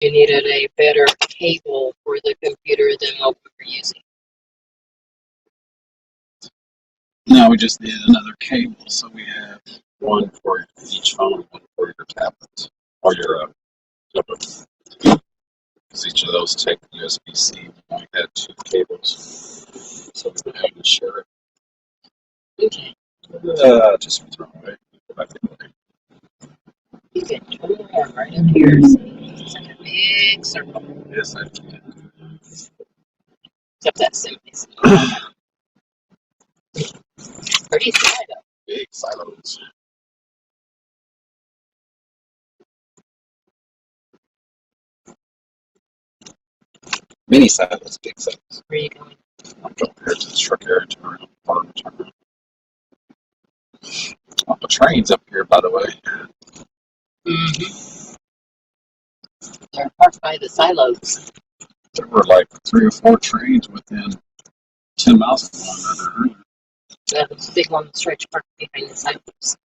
You needed a better cable for the computer than what we were using. No, we just need another cable, so we have one for each phone, one for your tablet or your notebook. Because each of those take USB-C. We only had 2 cables, so we're going to share it. Okay. Just throw it away. You can turn around right up here. See? It's like a big circle. Yes, I can. Except that's semi. Pretty side up. Big silos. Mini silos, big silos. Where are you going? I'm going here to the truck area turn around, farm turn around. Oh, the train's up here, by the way. Mm-hmm. They're parked by the silos. There were like 3 or 4 trains within 10 miles of one another. That was a big long stretch parked behind the silos.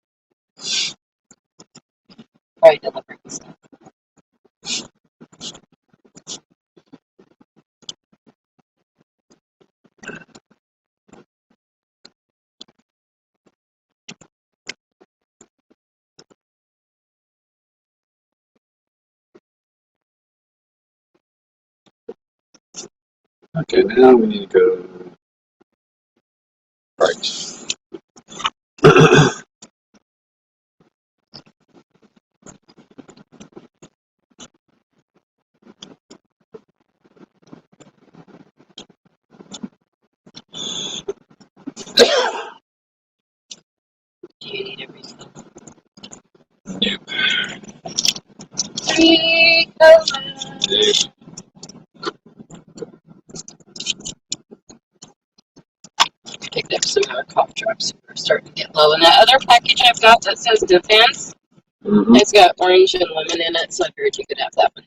Probably delivering stuff. Okay, now we need to go right. Do you need a refill? Nope. 3 colors. Nope. Picked up some more cough drops. We're starting to get low. And that other package I've got that says Defense, it's got orange and lemon in it, so I figured you could have that one.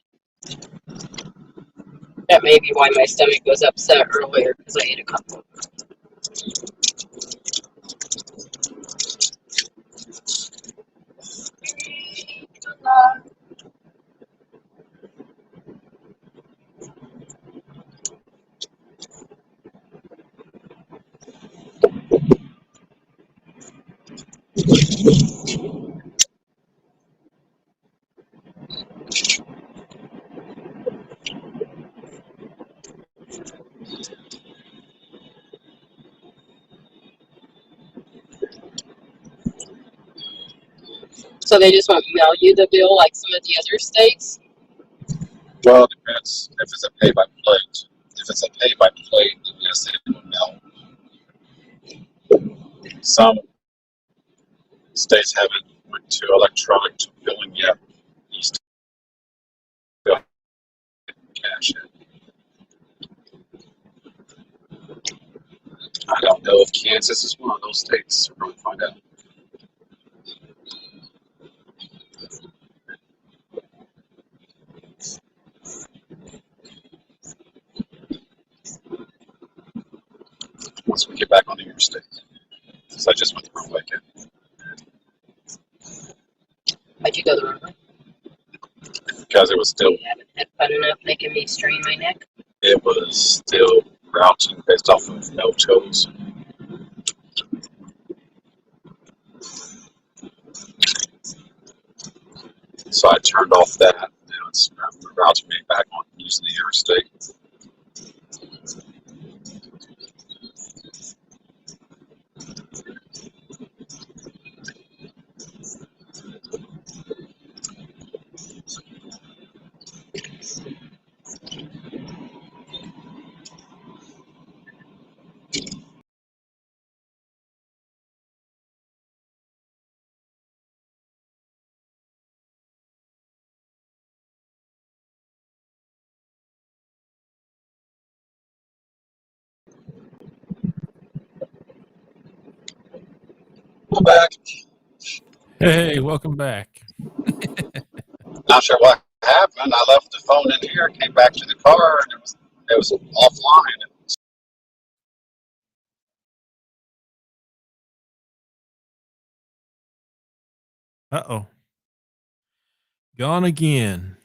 That may be why my stomach was upset earlier, because I ate a couple. So they just won't mail you the bill like some of the other states? Well, it depends if it's a pay by plate. If it's a pay by plate, then yes, they will mail. Some states haven't went to electronic billing yet. You still have to cash it. I don't know if Kansas is one of those states. We're going to find out. Once we get back on the interstate. Since I just went the wrong way again. Why'd you go the wrong way? Because it was still. You haven't had fun enough making me strain my neck? It was still routing based off of no tolls. So I turned off that. Now it's routing me back on using the interstate. I'm back. Hey, welcome back. Not sure what happened. I left the phone in here, came back to the car, and it was offline. Uh-oh. Gone again.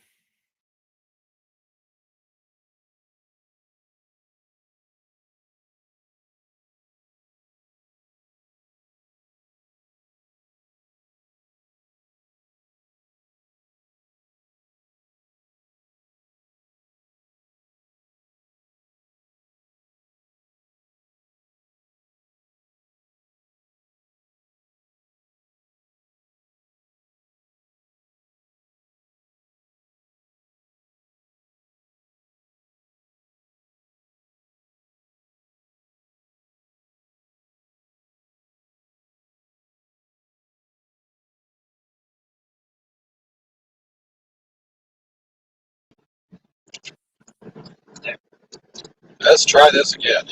Let's try this again.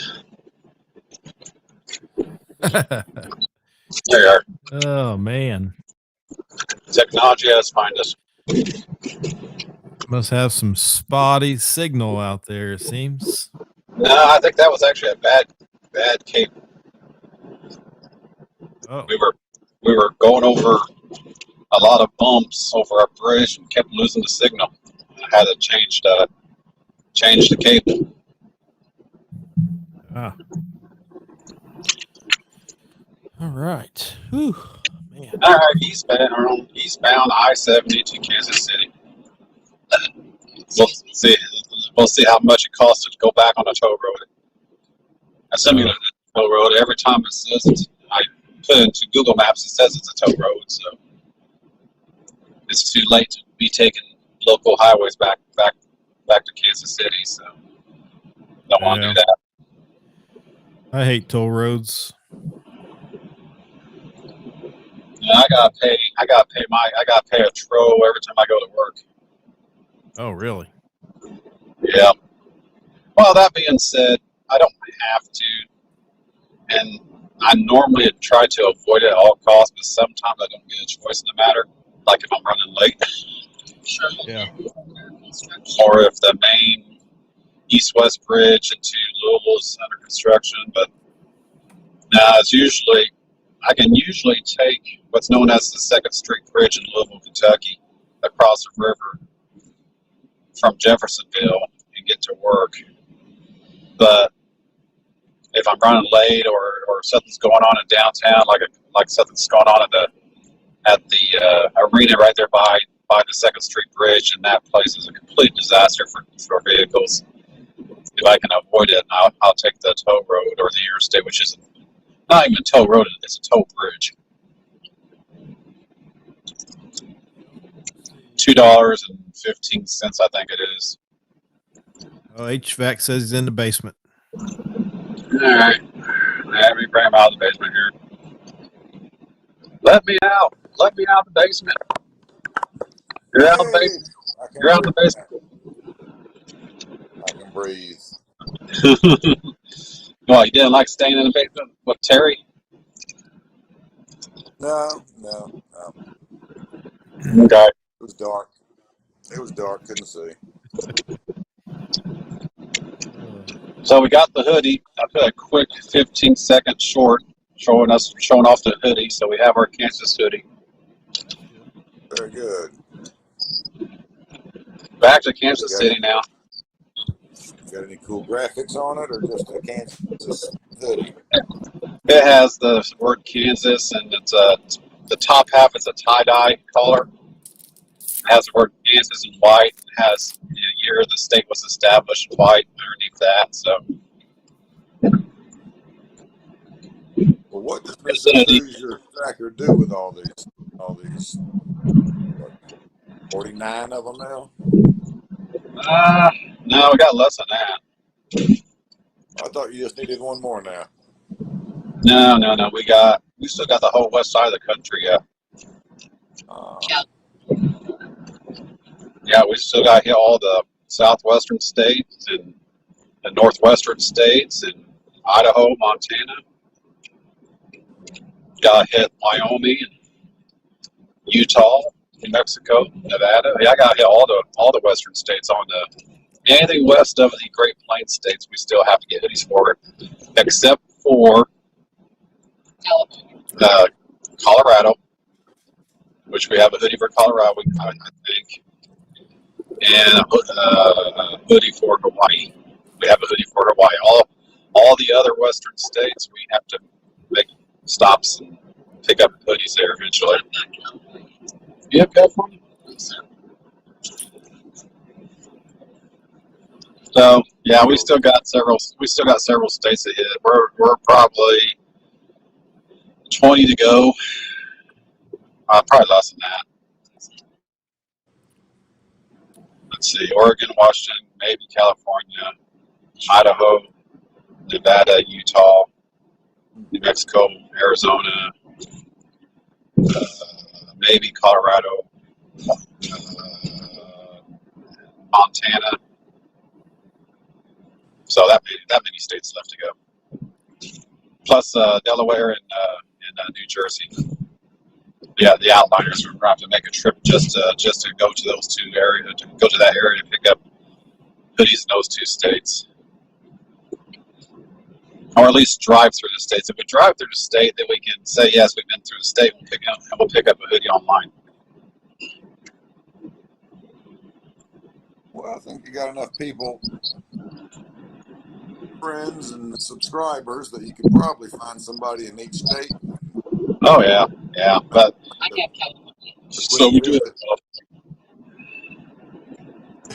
There you are. Oh, man. Technology has find us. Must have some spotty signal out there, it seems. No, I think that was actually a bad cable. Oh, We were going over a lot of bumps over a bridge and kept losing the signal. I had to change the cable. ah. All right. Whew, man. All right, eastbound I-70 to Kansas City. We'll see how much it costs to go back on the toll road. Assuming it's a toll road, every time it says I put into Google Maps, it says it's a toll road, so it's too late to be taking local highways back to Kansas City. So don't want to do that. I hate toll roads. Yeah, I gotta pay a tro every time I go to work. Oh, really? Yeah. Well, that being said, I don't have to, and I normally try to avoid it at all costs, but sometimes I don't get a choice in the matter. Like if I'm running late, Yeah. or if the main east-west bridge into Louisville is under construction. But now I can usually take what's known as the 2nd Street Bridge in Louisville, Kentucky, across the river from Jeffersonville and get to work. But if I'm running late or something's going on in downtown, like something's going on at the arena right there by the 2nd Street Bridge, and that place is a complete disaster for vehicles. If I can avoid it, I'll take the toll road or the interstate, which is not even a toll road, it's a toll bridge. $2.15, I think it is. Oh, HVAC says he's in the basement. All right. Let me bring him out of the basement here. Let me out. Let me out of the basement. You're out of the basement. You're out of the basement. I can breathe. Well, you didn't like staying in the basement with Terry? No. Okay. It was dark. Couldn't see. So we got the hoodie. I put a quick 15-second short showing off the hoodie. So we have our Kansas hoodie. Very good. Back to Kansas City now. Got any cool graphics on it, or just a Kansas hoodie? It has the word Kansas, and it's the top half is a tie-dye collar. It has the word Kansas in white. It has the year the state was established in white underneath that. So, Well, what does Mr. Hoosier Tracker do with all these? What, 49 of them now? No, we got less than that. I thought you just needed one more now. No. We still got the whole west side of the country. Yeah, we still got hit all the southwestern states and the northwestern states and Idaho, Montana. Got hit Wyoming and Utah, New Mexico, Nevada. Yeah, I got hit all the western states on anything west of the Great Plains states. We still have to get hoodies for it, except for Colorado, which we have a hoodie for Colorado, I think, and a hoodie for Hawaii. We have a hoodie for Hawaii. All the other western states, we have to make stops and pick up hoodies there eventually. You have California? So yeah, we still got several states to hit. We're probably 20 to go. Probably less than that. Let's see: Oregon, Washington, maybe California, Idaho, Nevada, Utah, New Mexico, Arizona, maybe Colorado, Montana. So So that many states left to go. Plus Delaware and New Jersey. Yeah, the outliners are going to have to make a trip just to go to those two areas, to go to that area to pick up hoodies in those two states, or at least drive through the states. If we drive through the state, then we can say yes, we've been through the state. We'll pick up a hoodie online. Well, I think you got enough people, friends, and subscribers that you could probably find somebody in each state. Oh yeah, but I got California. so we do it.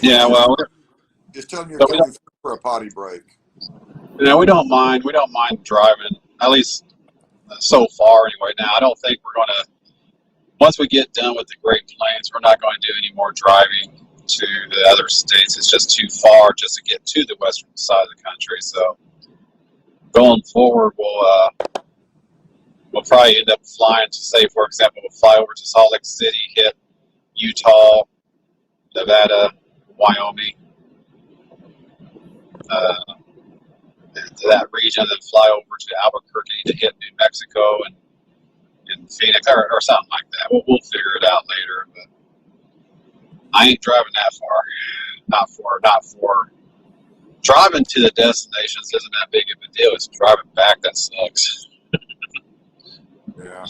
Yeah, well, just tell them you're but we coming through for a potty break. we don't mind. We don't mind driving, at least so far anyway. Now, I don't think we're going to. Once we get done with the Great Plains, we're not going to do any more driving to the other states. It's just too far just to get to the western side of the country. So going forward, we'll probably end up flying to, say, for example, we'll fly over to Salt Lake City, hit Utah, Nevada, Wyoming, to that region, and then fly over to Albuquerque to hit New Mexico and Phoenix or something like that. We'll figure it out later, but I ain't driving that far. Not for driving to the destinations isn't that big of a deal. It's driving back that sucks. Yeah.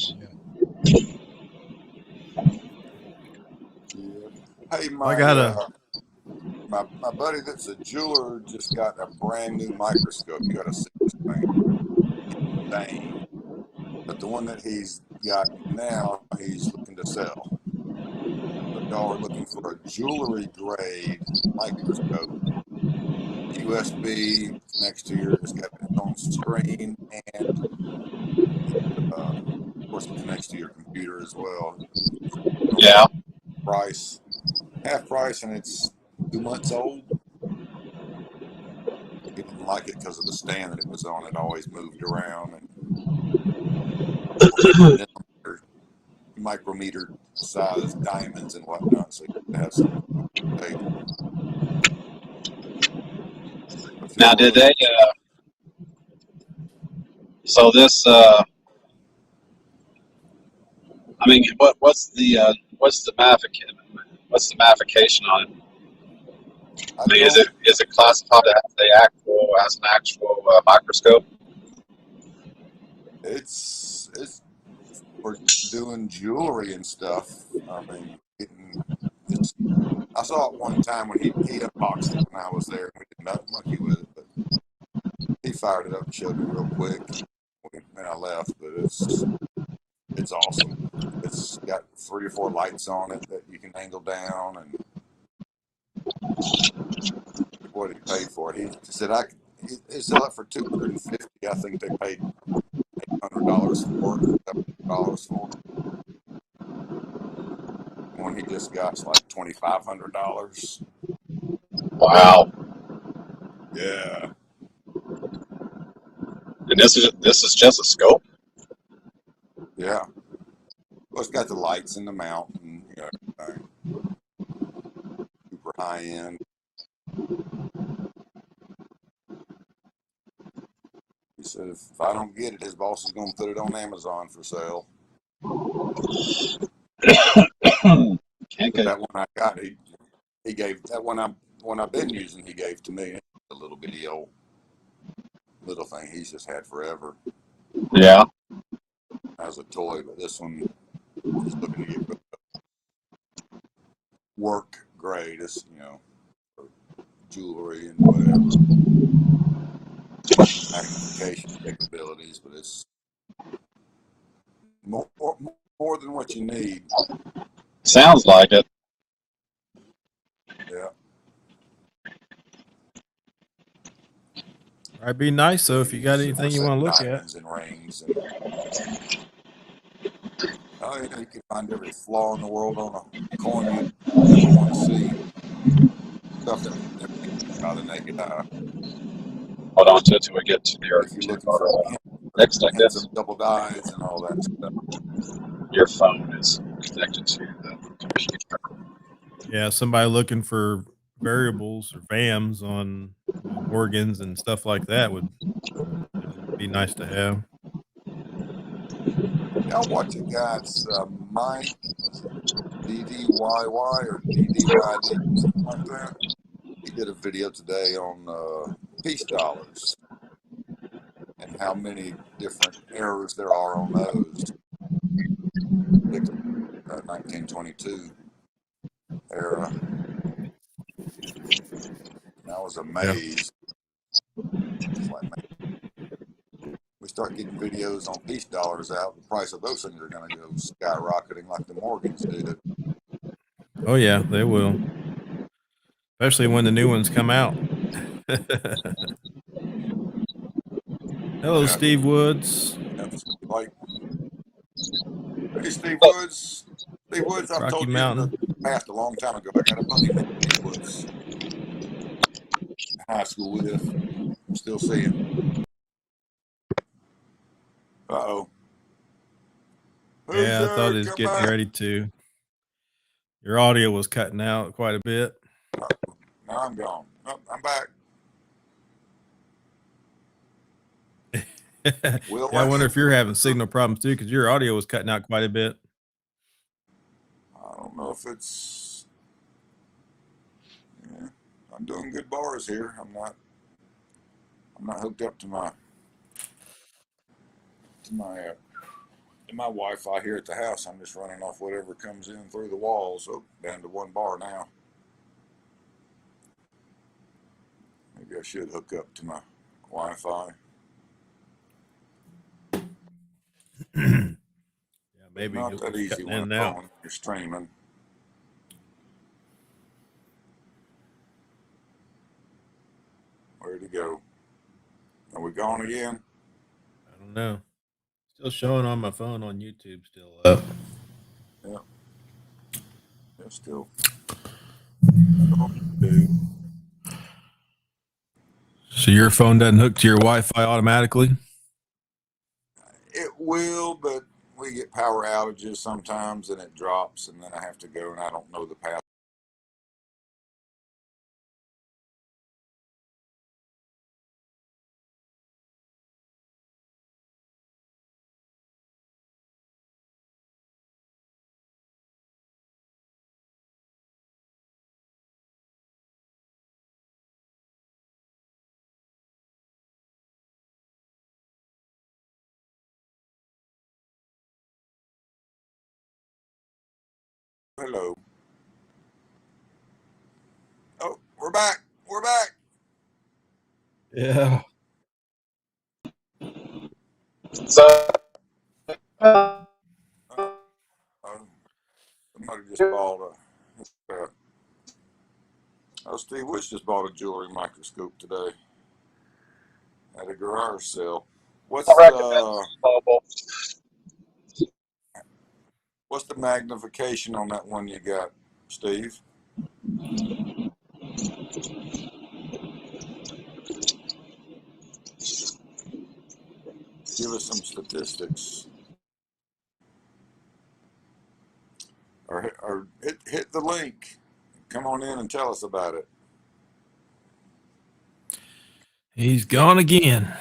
Hey, my buddy that's a jeweler just got a brand new microscope. You got to see this thing. Dang. But the one that he's got now, he's looking to sell. So y'all are looking for a jewelry grade microscope. USB next to it's got its own screen, and of course it connects to your computer as well. Yeah. Half price, and it's 2 months old. He didn't like it because of the stand that it was on. It always moved around, and micrometer size diamonds and whatnot, so you can have something to take. Now, did they? So this, I mean, what's the magnification on it? I mean, is it classified as an actual microscope? It's for doing jewelry and stuff. I mean, I saw it one time when he unboxed it when I was there, and we did not monkey with it, but he fired it up and showed me real quick, and I left. But it's awesome. It's got 3 or 4 lights on it that you can angle down, and what he paid for it. He said he sell it for $250. I think they paid $800 for it, $700 for it. One he just got's like $2,500. Wow. Yeah. And this is just a scope. Yeah. Well, it's got the lights in the mount, and super high end. He said if I don't get it, his boss is going to put it on Amazon for sale. That one I got, he gave that one I've been using. He gave to me a little bitty old little thing he's just had forever. Yeah. As a toy, but this one he's looking to get rid of. Work grade, it's for jewelry and whatever. Magnification capabilities, but it's more than what you need. Sounds like it. Yeah. I'd be nice, so if you got anything you want to look at. And rings and you can find every flaw in the world on a coin you ever want to see. Stuff that by the naked eye. Hold on to it till we get to If you're looking for next, I guess. of double dies and all that stuff. Your phone is connected to the computer. Yeah, somebody looking for variables or VAMs on organs and stuff like that would be nice to have. Y'all watch a guy's Mike DDYY or DDYD, something like that. He did a video today on peace dollars and how many different errors there are on those. 1922 era. And I was amazed. It's like, man, we start getting videos on peace dollars out, the price of those things are going to go skyrocketing like the Morgans did. Oh yeah, they will. Especially when the new ones come out. Hello, Yeah. Steve Woods. Like, hey, Steve Woods. Steve Woods, I've Rocky told you Mountain. in the past a long time ago, I got a buddy named Steve Woods. High school with. I'm still seeing. Uh-oh. Who's Yeah, I thought there? he was Come getting back. ready to. Your audio was cutting out quite a bit. Now I'm gone. Oh, I'm back. Yeah, I wonder if you're having signal problems too, because your audio was cutting out quite a bit. I don't know if it's. Yeah, I'm doing good bars here. I'm not hooked up to my Wi-Fi here at the house. I'm just running off whatever comes in through the walls. Oh, down to one bar now. Maybe I should hook up to my Wi-Fi. Yeah, maybe Not that easy cutting when in and out. you're streaming. Where'd he go? Are we gone again? I don't know. Still showing on my phone on YouTube. Still up. Yeah. Yeah, still. So your phone doesn't hook to your Wi-Fi automatically? It will, but we get power outages sometimes and it drops and then I have to go and I don't know the path. Hello. Oh, we're back. We're back. Yeah. So, Somebody just bought Steve Woods just bought a jewelry microscope today at a garage sale. What's the magnification on that one you got, Steve? Give us some statistics. Or hit the link. Come on in and tell us about it. He's gone again.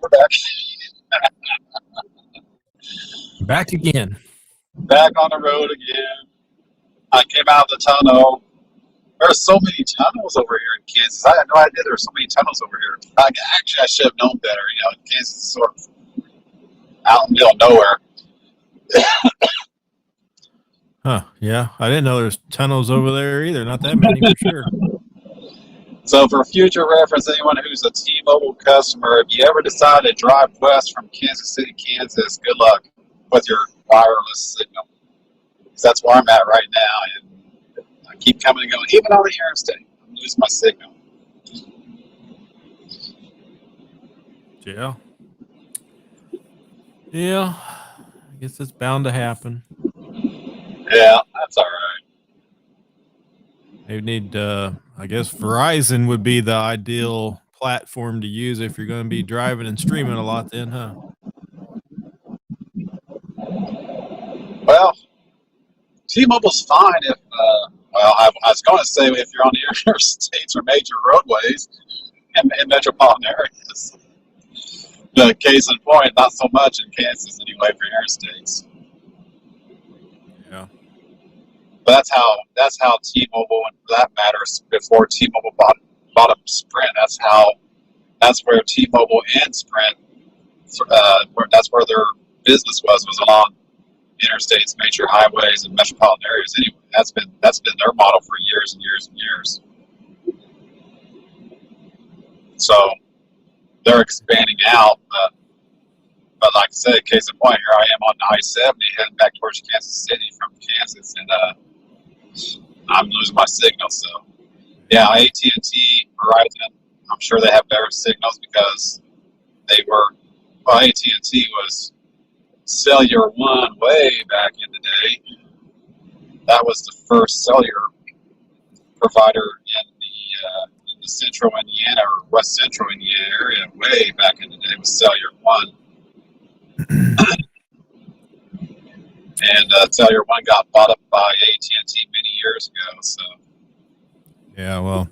we're back. Back again. Back on the road again. I came out of the tunnel There's so many tunnels over here in Kansas. I had no idea there were so many tunnels over here. Actually, I should have known better. Kansas is sort of out in the middle of nowhere. Huh? Yeah, I didn't know there's tunnels over there either. Not that many for sure. So for future reference, anyone who's a T-Mobile customer, if you ever decide to drive west from Kansas City, Kansas, good luck with your wireless signal. Because that's where I'm at right now. And I keep coming and going, even on the interstate. I'm losing my signal. Yeah. Yeah. I guess it's bound to happen. Yeah, that's all right. They need, I guess Verizon would be the ideal platform to use if you're going to be driving and streaming a lot then, huh? Well, T-Mobile's fine if, I was going to say if you're on the interstates or major roadways in metropolitan areas. The case in point, not so much in Kansas anyway for interstates. Yeah. But that's how T-Mobile, and for that matter, before T-Mobile bought up Sprint, that's where T-Mobile and Sprint, that's where their business was along interstates, major highways, and metropolitan areas. Anyway, that's been their model for years and years and years. So they're expanding out, but like I said, case in point, here I am on I-70 heading back towards Kansas City from Kansas, and I'm losing my signal. So yeah, AT&T, Verizon, I'm sure they have better signals because AT&T was cellular one way back in the day. That was the first cellular provider in the central Indiana or west central Indiana area way back in the day. It was cellular one. And cellular one got bought up by AT&T many years ago. So Yeah, well,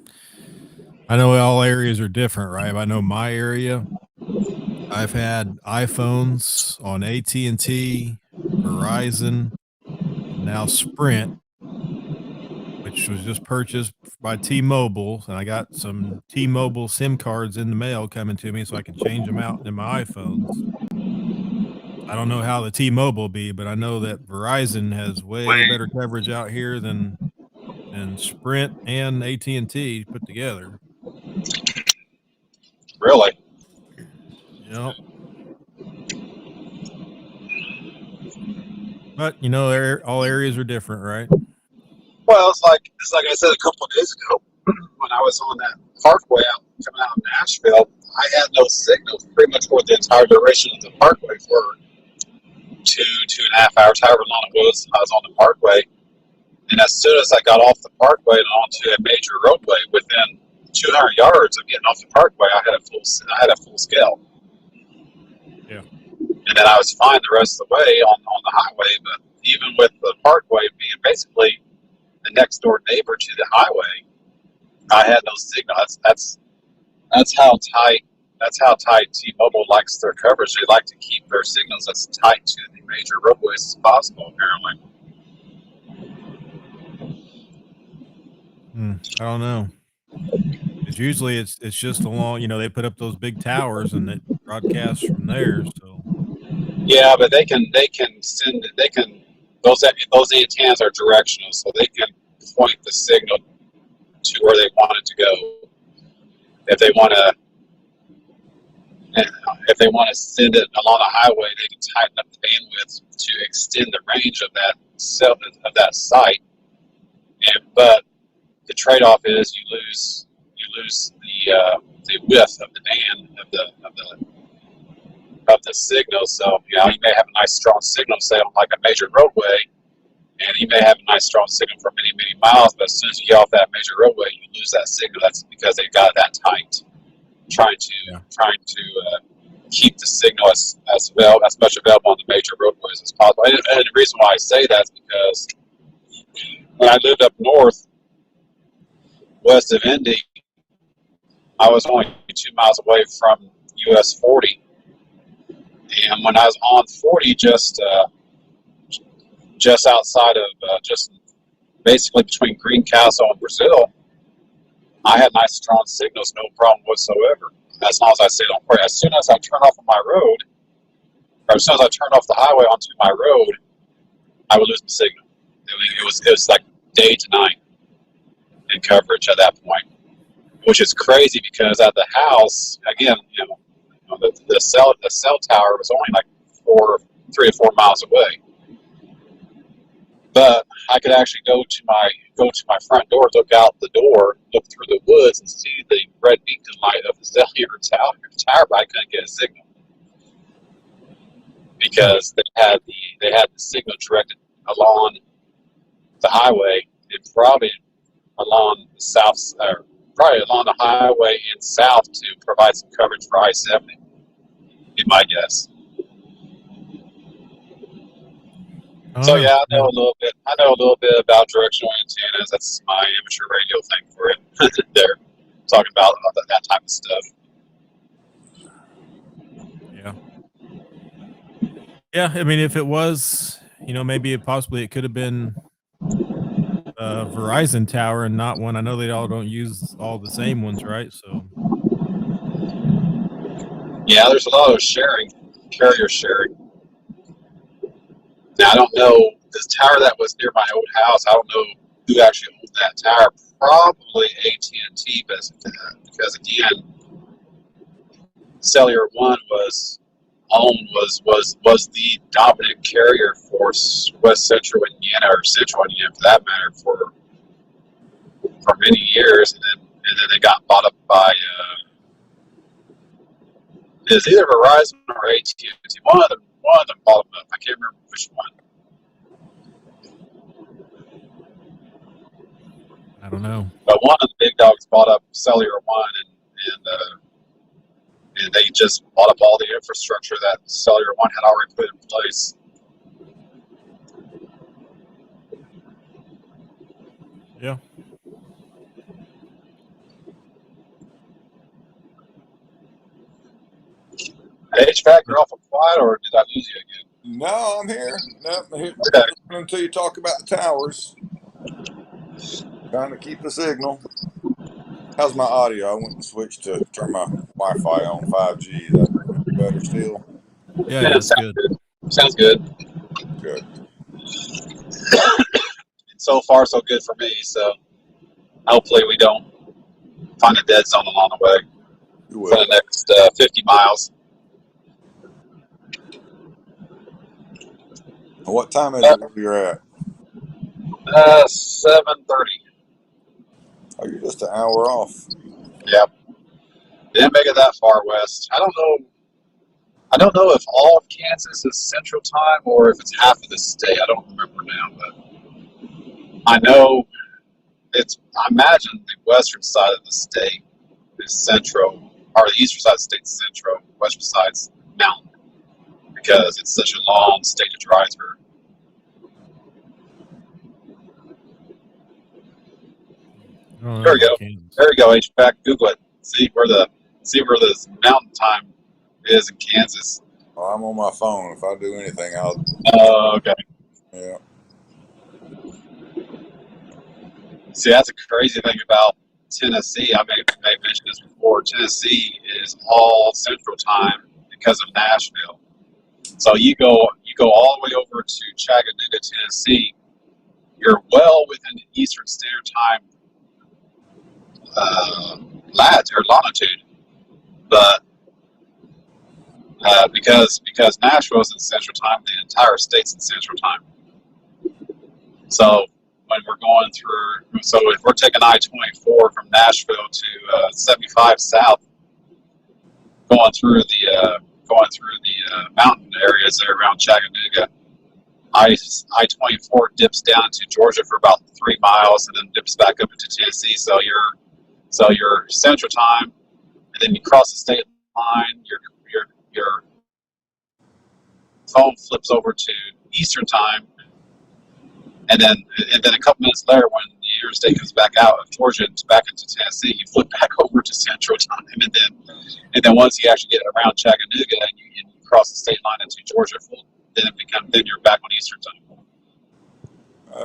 I know all areas are different, right? I know my area, I've had iPhones on AT&T, Verizon, and now Sprint, which was just purchased by T-Mobile, and I got some T-Mobile SIM cards in the mail coming to me so I can change them out in my iPhones. I don't know how the T-Mobile will be, but I know that Verizon has way better coverage out here than Sprint and AT&T put together. really, Yep. But all areas are different, right? well, it's like I said a couple of days ago when I was on that parkway coming out of Nashville. I had no signal pretty much for the entire duration of the parkway for 2.5 hours, however long it was. I was on the parkway, and as soon as I got off the parkway and onto a major roadway, within 200 yards of getting off the parkway, I had a full scale. Yeah. And then I was fine the rest of the way on the highway. But even with the parkway being basically the next door neighbor to the highway, I had no signal. That's how tight T-Mobile likes their coverage. They like to keep their signals as tight to the major roadways as possible, apparently. I don't know. It's usually it's just along, they put up those big towers and it broadcasts from there. So Yeah, but they can send those antennas are directional, so they can point the signal to where they want it to go. If they want to send it along a highway, they can tighten up the bandwidth to extend the range of that site. But the trade-off is you lose the width of the band of the signal. So you may have a nice strong signal, say on like a major roadway, and you may have a nice strong signal for many, many miles. But as soon as you get off that major roadway, you lose that signal. That's because they got it that tight, trying to keep the signal as much available on the major roadways as possible. And the reason why I say that is because when I lived up north, west of Indy, I was only 2 miles away from US 40. And when I was on 40, just outside of, just basically between Greencastle and Brazil, I had nice strong signals, no problem whatsoever. As long as I stayed on course. As soon as I turned off on my road, or as soon as I turned off the highway onto my road, I would lose my signal. It was like day to night in coverage at that point, which is crazy because at the house, again, the cell tower was only like 3 or 4 miles away. But I could actually go to my front door, look out the door, look through the woods, and see the red beacon light of the cellular tower, but I couldn't get a signal because they had the signal directed along the highway and probably along the highway and south to provide some coverage for I-70. Be my guess. So yeah, I know a little bit. I know a little bit about directional antennas. That's my amateur radio thing for it. They're talking about that type of stuff. Yeah. Yeah, I mean, if it was, maybe it could have been a Verizon tower and not one. I know they all don't use all the same ones, right? So. Yeah, there's a lot of carrier sharing. Now I don't know this tower that was near my old house. I don't know who actually owned that tower. Probably AT&T, because again, Cellular One was the dominant carrier for West Central Indiana, or Central Indiana for that matter, for many years, and then they got bought up by it's either Verizon or AT&T. One of them bought them up. I can't remember which one. I don't know. But one of the big dogs bought up Cellular One, and they just bought up all the infrastructure that Cellular One had already put in place. Yeah. HVAC, you're awful quiet, or did I lose you again? No, I'm here. No, I'm here. Okay. Until you talk about the towers. Trying to keep the signal. How's my audio? I went and switched to turn my Wi-Fi on 5G. That better still? Yeah, that's good. Sounds good. Good. So far, so good for me. So hopefully we don't find a dead zone along the way for the next 50 miles. What time is it where you're at? 7:30. Oh, you're just an hour off. Yep. Didn't make it that far west. I don't know if all of Kansas is Central Time or if it's half of the state. I don't remember now, but I know I imagine the western side of the state is Central, or the eastern side of the state is Central, western side's Mountain, because it's such a long state to drive through. There we go. There we go. HVAC. Google it. See where the Mountain Time is in Kansas. Well, I'm on my phone. If I do anything, I'll. Okay. Yeah. See, that's a crazy thing about Tennessee. I may have mentioned this before. Tennessee is all Central Time because of Nashville. So you go all the way over to Chattanooga, Tennessee. You're well within the Eastern Standard Time longitude, but because Nashville is in Central Time, the entire state's in Central Time. So when we're going through, if we're taking I-24 from Nashville to 75 south, going through the mountain areas there around Chattanooga, I-24 dips down to Georgia for about 3 miles and then dips back up into Tennessee. So you're Central Time, and then you cross the state line. Your phone flips over to Eastern Time, and then a couple minutes later, when the interstate comes back out of Georgia and back into Tennessee, you flip back over to Central Time, and then once you actually get around Chattanooga and you cross the state line into Georgia, then you're back on Eastern Time.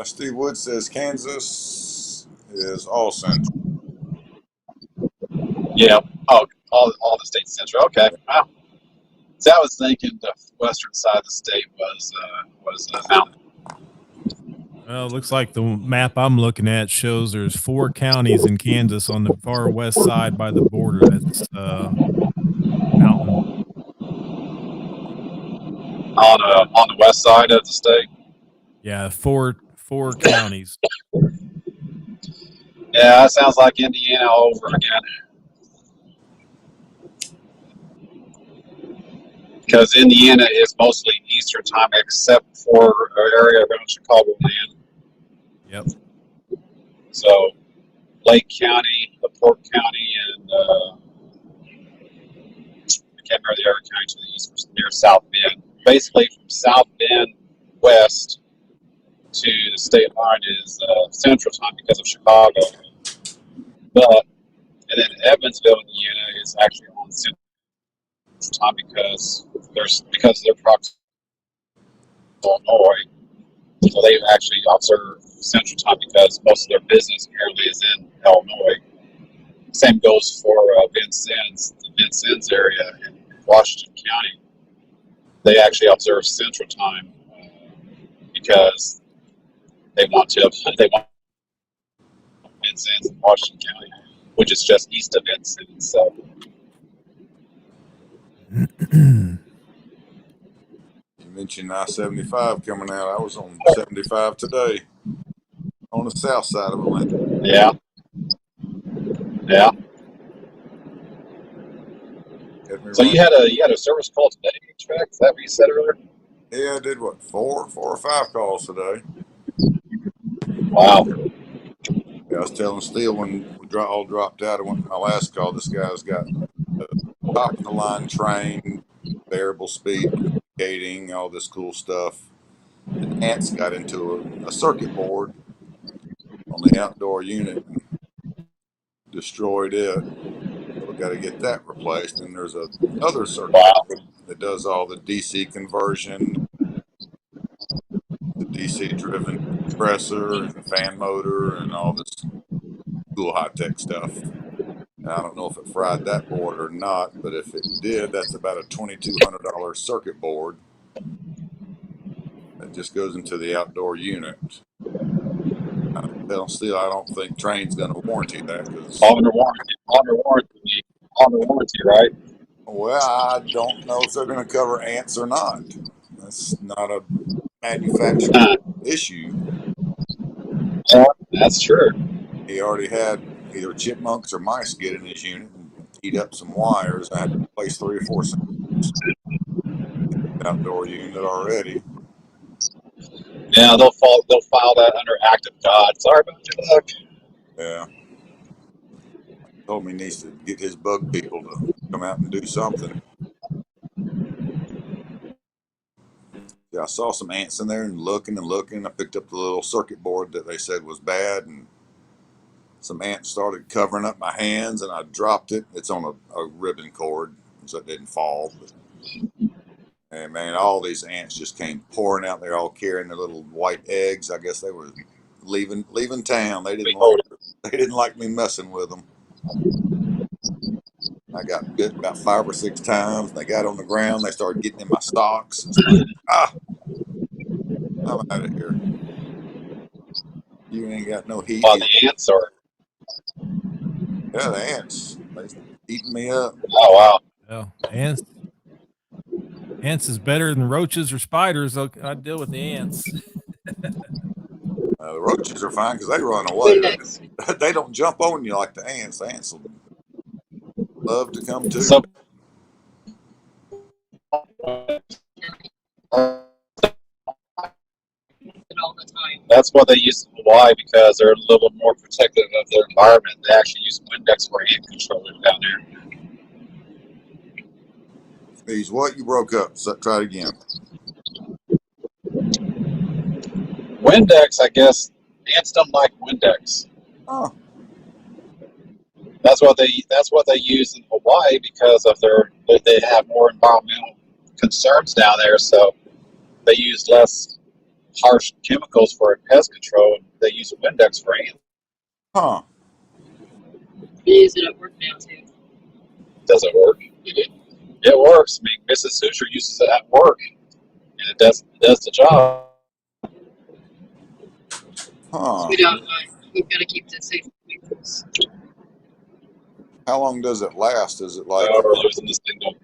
Steve Wood says Kansas is all central. Yeah. Oh, all the states central. Okay. Wow. So I was thinking the western side of the state was mountain. Well, it looks like the map I'm looking at shows there's 4 counties in Kansas on the far west side by the border. That's mountain. On the west side of the state. Yeah, four counties. Yeah, that sounds like Indiana all over again. Because Indiana is mostly Eastern time, except for an area around Chicagoland. Yep. So Lake County, LaPorte County, and I can't remember the other county to the east, near South Bend. Basically, from South Bend west to the state line is Central time because of Chicago. But and then Evansville, Indiana, is actually on Central time because of their proximity to Illinois. So they actually observe Central time because most of their business apparently is in Illinois. Same goes for Vincennes, the Vincennes area in Washington County. They actually observe Central time because they want Vincennes in Washington County, which is just east of Vincennes. So. You mentioned I-75 coming out. I was on 75 today on the south side of Atlanta. Yeah. So you had a service call today, HVAC? Is that what you said earlier? Yeah, I did what, four or five calls today. Wow. Yeah, I was telling Steele when we all dropped out. I went to my last call. This guy's got top of the line train, variable speed communicating, all this cool stuff. And ants got into a circuit board on the outdoor unit and destroyed it. So we got to get that replaced. And there's another circuit board that does all the DC conversion, the DC driven compressor and fan motor and all this cool high tech stuff. Now, I don't know if it fried that board or not, but if it did, that's about a $2,200 circuit board that just goes into the outdoor unit. Still, I don't think Train's going to warranty that. Cause, under warranty, right? well, I don't know if they're going to cover ants or not. That's not a manufacturing issue. Yeah, that's true. He already had either chipmunks or mice get in his unit and eat up some wires. I had to replace 3 or 4 sensors in the outdoor unit already. Yeah, they'll file that under act of God. Sorry about your luck. Yeah. He told me he needs to get his bug people to come out and do something. Yeah, I saw some ants in there and looking. I picked up the little circuit board that they said was bad, and some ants started covering up my hands, and I dropped it. It's on a ribbon cord, so it didn't fall. And man, all these ants just came pouring out there, all carrying their little white eggs. I guess they were leaving town. They didn't like me messing with them. I got bit about 5 or 6 times. They got on the ground. They started getting in my socks. It's like, I'm out of here. You ain't got no heat. Oh, the ants are. Yeah, the ants. They eating me up. Oh wow. Yeah, ants is better than roaches or spiders. I deal with the ants. The roaches are fine because they run away. They don't jump on you like the ants. The ants will love to come to you. All the time. That's what they use in Hawaii because they're a little bit more protective of their environment. They actually use Windex for ant control down there. Please, what? You broke up. So try it again. Windex, I guess. Ants don't like Windex. Oh. That's what they use in Hawaii because of they have more environmental concerns down there, so they use less harsh chemicals for pest control. They use Windex for anything. Huh. We use it at work now too. Does it work? It works. I mean, Mrs. Suture uses it at work, and it does the job. Huh. We don't mind. We've got to keep the safe vehicles. How long does it last? Is it like? Oh, we're losing this thing again.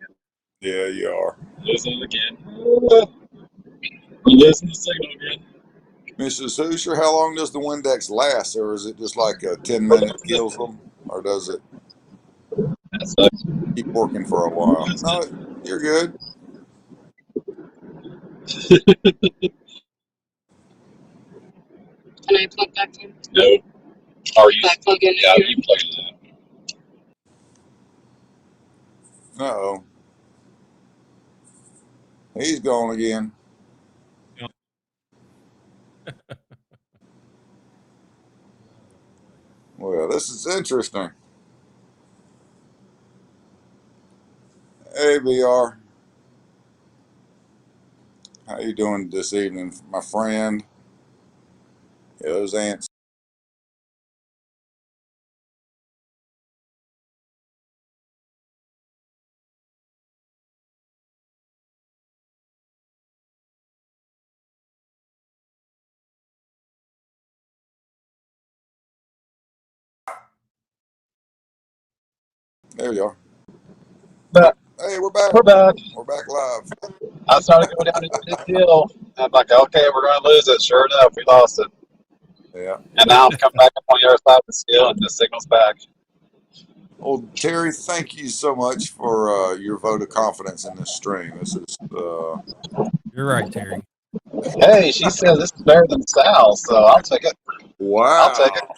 Yeah, you are. Losing it again. We're losing the signal again. Mrs. Hoosier, how long does the Windex last, or is it just like a 10-minute kills them, or does it That sucks. keep working for a while? That's No, you're good. Can I plug back in? No. Are you? Back plug in Yeah, here? you play that. Uh-oh. He's gone again. Well, this is interesting. Hey, VR. How you doing this evening, my friend? Yeah, those ants. There you are. But Hey, we're back. we're back. We're back live. I started to go down this hill. I'm like, okay, we're going to lose it. Sure enough, we lost it. Yeah. And now I'm coming back up on the other side of the hill, and the signal's back. Well, Terry, thank you so much for your vote of confidence in this stream. This is You're right, Terry. Hey, she says this is better than Sal's, so I'll take it. wow. I'll take it.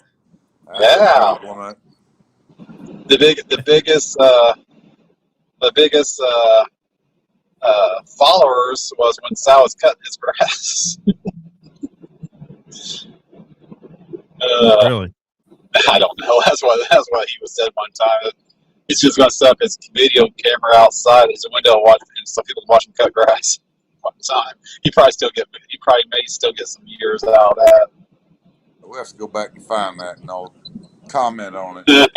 That's Yeah. a compliment. The biggest followers was when Sal was cutting his grass. Really? I don't know. That's what he was said one time. He's just going to set up his video camera outside his window and watch, and some people watch him cut grass. One time, he probably may still get some years out of that. We'll have to go back and find that, and I'll comment on it.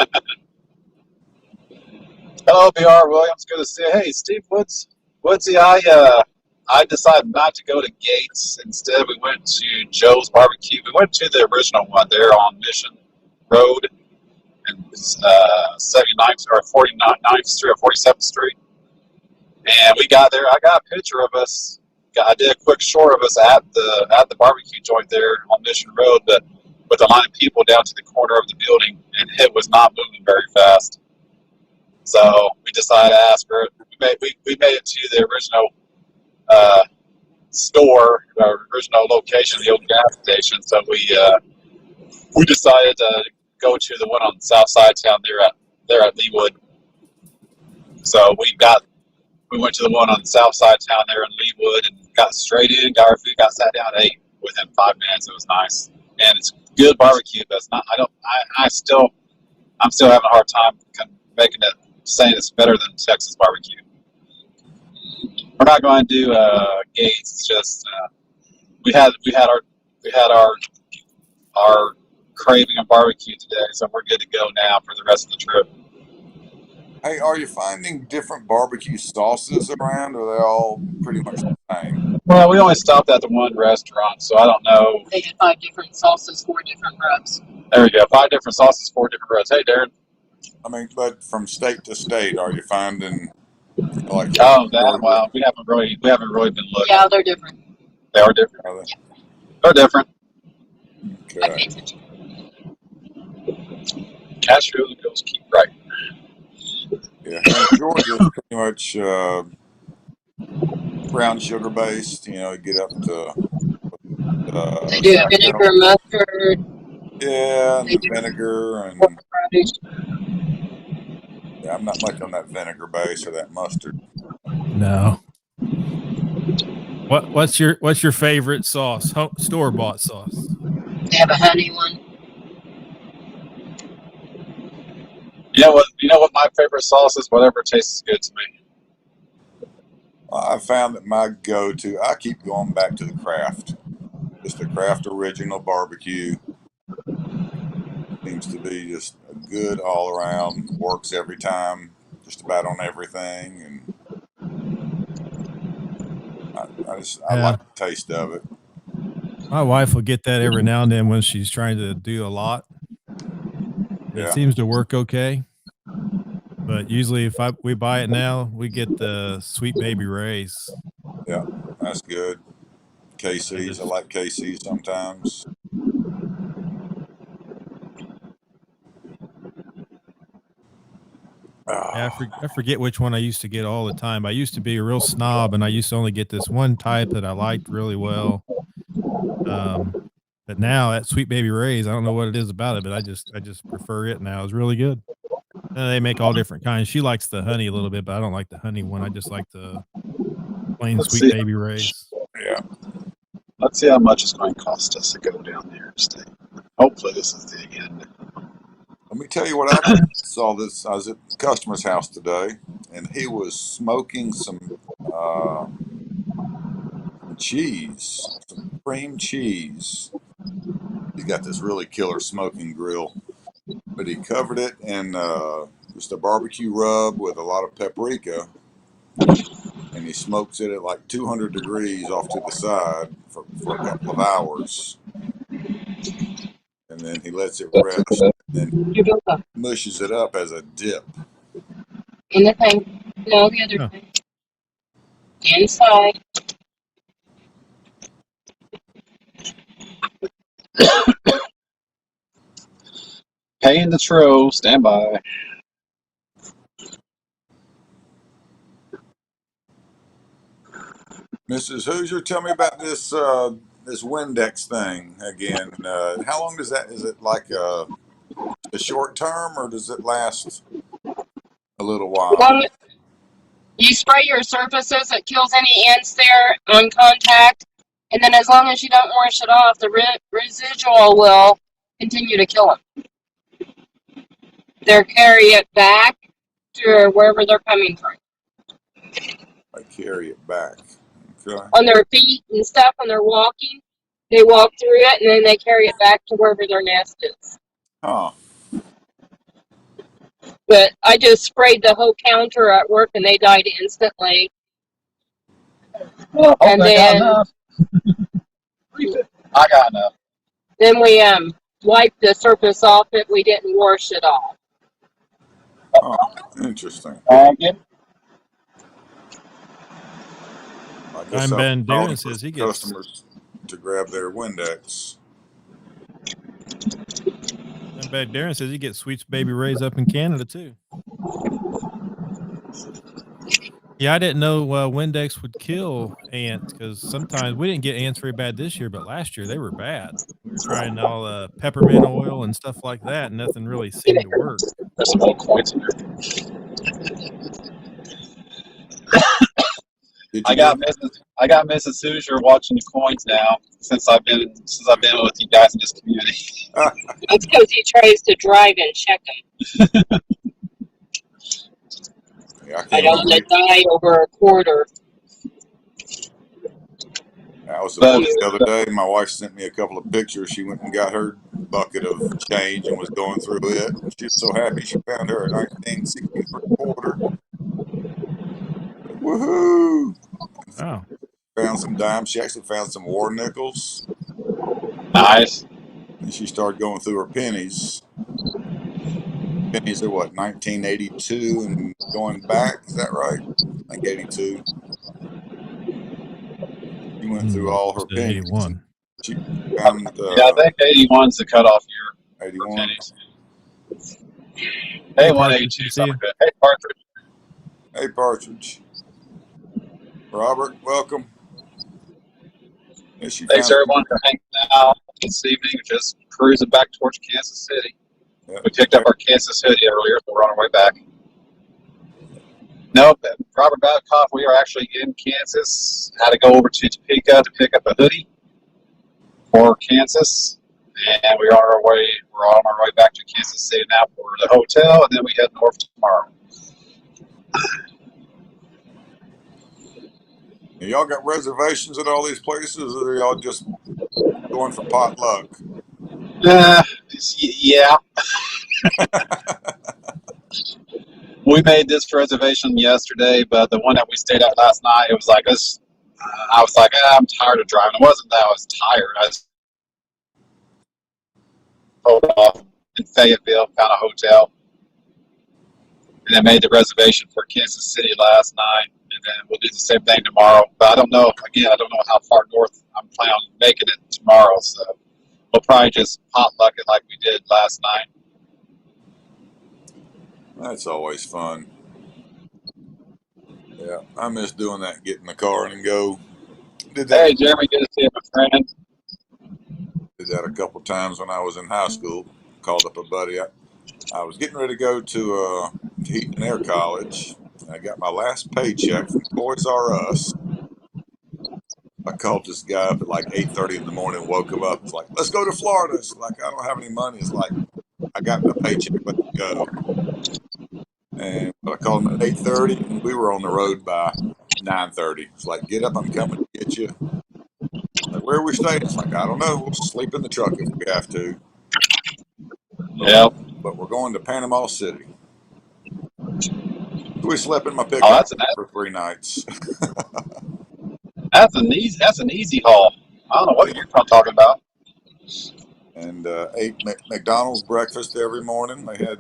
Hello, BR Williams. Good to see you. Hey, Steve Woodsy. I decided not to go to Gates. Instead, we went to Joe's Barbecue. We went to the original one there on Mission Road and 79th or 49th Street or 47th Street. And we got there. I got a picture of us. I did a quick short of us at the barbecue joint there on Mission Road, but with a line of people down to the corner of the building, and it was not moving very fast. So we decided to ask her. We made it to the original store, our original location, the old gas station. So we decided to go to the one on the south side of town there at Leewood. So we went to the one on the south side of town there in Leewood and got straight in, got our food, got sat down, ate within 5 minutes. It was nice, and it's good barbecue. But it's not. I'm still having a hard time making it, saying it's better than Texas barbecue. We're not going to do Gates. It's just we had our craving of barbecue today, so we're good to go now for the rest of the trip. Hey, are you finding different barbecue sauces around, or are they all pretty much the same? Well, we only stopped at the one restaurant, so I don't know. They had 5 different sauces, 4 different rubs. There we go. 5 different sauces, 4 different rubs. Hey, Darren. I mean, but from state to state, are you finding like? Oh, that. Wow, we haven't really been looking. Yeah, they're different. They are different. Are they? They're different. I Okay. pay attention. Cash really goes keep right. Yeah, and Georgia's pretty much brown sugar based. You know, you get up to They do a vinegar mustard. yeah, and They the do vinegar, and horseradish. yeah, I'm not much on that vinegar base or that mustard. No. What's your favorite sauce? Store bought sauce. They have a honey one. You know what my favorite sauce is? Whatever tastes good to me. I found that my go-to, I keep going back to the Kraft. Just a craft original barbecue. Seems to be just a good all around. Works every time, just about on everything, and I Yeah. like the taste of it. My wife will get that every now and then when she's trying to do a lot. It Yeah, seems to work okay. But usually, if we buy it now, we get the Sweet Baby Ray's. yeah, that's good. KC's, I like KC's sometimes. I forget which one I used to get all the time. I used to be a real snob, and I used to only get this one type that I liked really well. But now that Sweet Baby Ray's, I don't know what it is about it, but I just prefer it now. It's really good. And they make all different kinds. She likes the honey a little bit, but I don't like the honey one. I just like the plain Let's Sweet see. Baby Ray's. Yeah, Let's see how much it's going to cost us to go down there and stay. Hopefully, this is the end. let me tell you what I saw. This I was at the customer's house today, and he was smoking some cheese, some cream cheese. He's got this really killer smoking grill, but he covered it in just a barbecue rub with a lot of paprika, and he smokes it at like 200 degrees off to the side for a couple of hours, and then he lets it rest, and You built up. mushes it up as a dip. In the thing. No, the other Huh. thing. Inside. Paying the tro, stand by. Mrs. Hoosier, tell me about this this Windex thing again. How long does that? Is it like a short term, or does it last a little while? Long, you spray your surfaces, it kills any ants there on contact, and then as long as you don't wash it off, the residual will continue to kill them. They'll carry it back to wherever they're coming from. I carry it back. Okay. On their feet and stuff when they're walking, they walk through it and then they carry it back to wherever their nest is. Huh. But I just sprayed the whole counter at work and they died instantly. Well, And hopefully I got then- enough. I got enough. Then we wiped the surface off it. We didn't wash it off. Oh, interesting. Again. I guess I'm I'll Ben call Darren says he gets. customers to grab their Windex. And Ben Darren says he gets Sweet Baby Ray's up in Canada too. Yeah, I didn't know Windex would kill ants because sometimes we didn't get ants very bad this year, but last year they were bad. We were trying all peppermint oil and stuff like that, and nothing really seemed to work. There's some old coins in there. I got Mrs. Hoosier watching the coins now since I've been with you guys in this community. That's because he tries to drive and check them. Yeah, I don't want to die over a quarter. I was the other day. My wife sent me a couple of pictures. She went and got her bucket of change and was going through it. She was so happy she found her a 1963 quarter. Woohoo! Oh, Found some dimes. She actually found some war nickels. Nice. And she started going through her pennies. Pennies are what, 1982 and going back? Is that right? I think 82. She went through all her pennies. 81. She found Yeah, I think 81's the cutoff year. 81. Pennies. Hey, 182. See you. Hey, Partridge. Hey, Partridge. Robert, welcome. Yes, Thanks everyone for hanging out this evening. Just cruising back towards Kansas City. Yep. We picked up our Kansas City earlier, so we're on our way back. Nope, Robert Babcock, we are actually in Kansas. Had to go over to Topeka to pick up a hoodie for Kansas, and we're on our way back to Kansas City now for the hotel, and then we head north tomorrow. Y'all got reservations at all these places, or are y'all just going for potluck? Yeah. We made this reservation yesterday, but the one that we stayed at last night, it was like us. I was like, I'm tired of driving. It wasn't that I was tired. I just pulled off in Fayetteville, found a hotel, and I made the reservation for Kansas City last night. And then we'll do the same thing tomorrow. But I don't know. Again, I don't know how far north I'm planning on making it tomorrow. So we'll probably just potluck it like we did last night. That's always fun. Yeah, I miss doing that. Get in the car and go. Did that. Hey, Jeremy, good to see you, my friend. Did that a couple times when I was in high school. Called up a buddy. I was getting ready to go to Heat and Air College. I got my last paycheck from Toys R Us. I called this guy up at like 8:30 in the morning. Woke him up. It's like, let's go to Florida. It's like, I don't have any money. It's like, I got a paycheck. Let's go. And I called him at 8:30, and we were on the road by 9:30. It's like, get up, I'm coming to get you. Like, where are we staying? It's like, I don't know. We'll sleep in the truck if we have to. Yeah. But we're going to Panama City. We slept in my pickup for 3 nights. That's an easy haul. I don't know what you're talking about. And ate McDonald's breakfast every morning. They had,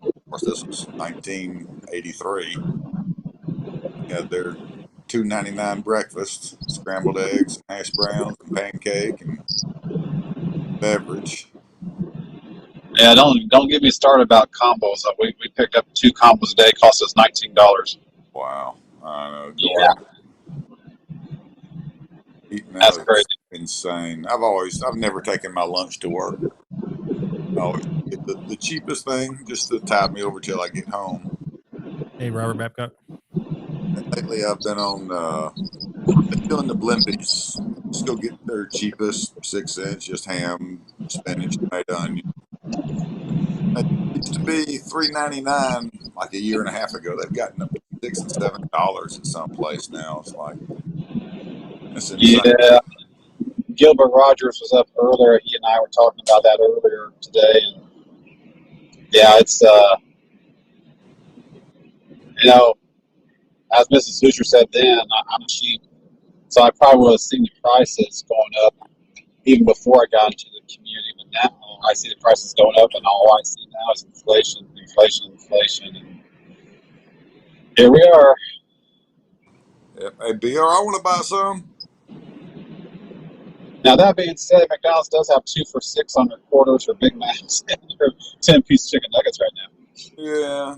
of course, this was 1983. They had their $2.99 breakfast, scrambled eggs, hash browns, and pancake, and beverage. Yeah, don't get me started about combos. We picked up 2 combos a day. Cost us $19. Wow, I know. Yeah, Eating that's out crazy. is insane. I've never taken my lunch to work. I always get the cheapest thing just to tide me over till I get home. Hey, Robert Babcock. And lately, I've been on doing the blimpies. Just go get their cheapest 6-inch, just ham, spinach, tomato, onion. It used to be $3.99 like a year and a half ago. They've gotten up to $6 and $7 at some place now. It's like, it's insane. Yeah, Gilbert Rogers was up earlier. He and I were talking about that earlier today. And yeah, it's as Mrs. Lucier said then, I'm a sheep, so I probably would have seen the prices going up even before I got into the community. But now I see the prices going up, and all I see now is inflation. And here we are. Hey, BR, I want to buy some. Now, that being said, McDonald's does have 2 for $6 on their quarters for Big Macs and their 10-piece chicken nuggets right now. Yeah,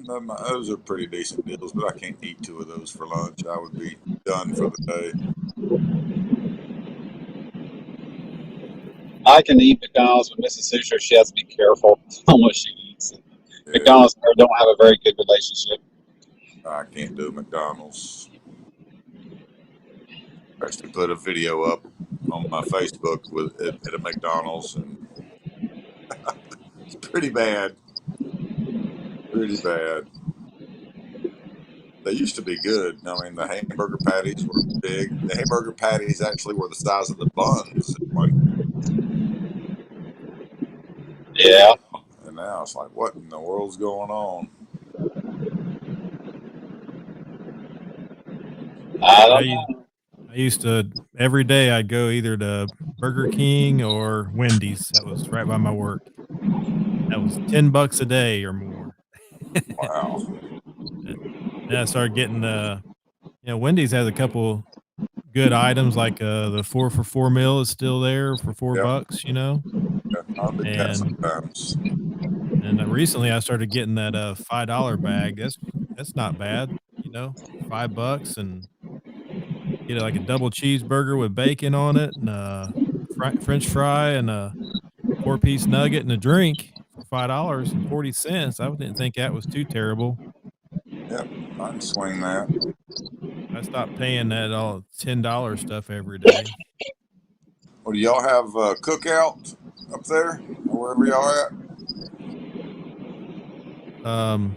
those are pretty decent deals, but I can't eat 2 of those for lunch. I would be done for the day. I can eat McDonald's, but Mrs. Lucier, she has to be careful on what she eats. Yeah, McDonald's don't have a very good relationship. I can't do McDonald's. I actually put a video up on my Facebook at a McDonald's, and it's pretty bad. Pretty bad. They used to be good. I mean, the hamburger patties were big. The hamburger patties actually were the size of the buns at one. Yeah. And now it's like, what in the world's going on? I don't know. I used to, every day I'd go either to Burger King or Wendy's. That was right by my work. That was $10 a day or more. Wow. Then I started getting Wendy's has a couple good items like the 4 for $4 meal is still there for $4, Yeah, I'll do that sometimes. And recently I started getting that $5 bag. That's not bad, $5 and get like a double cheeseburger with bacon on it and a French fry and a 4-piece nugget and a drink for $5.40. I didn't think that was too terrible. Yep, I can swing that. I stopped paying that all $10 stuff every day. Well, do y'all have cookout up there or wherever y'all at?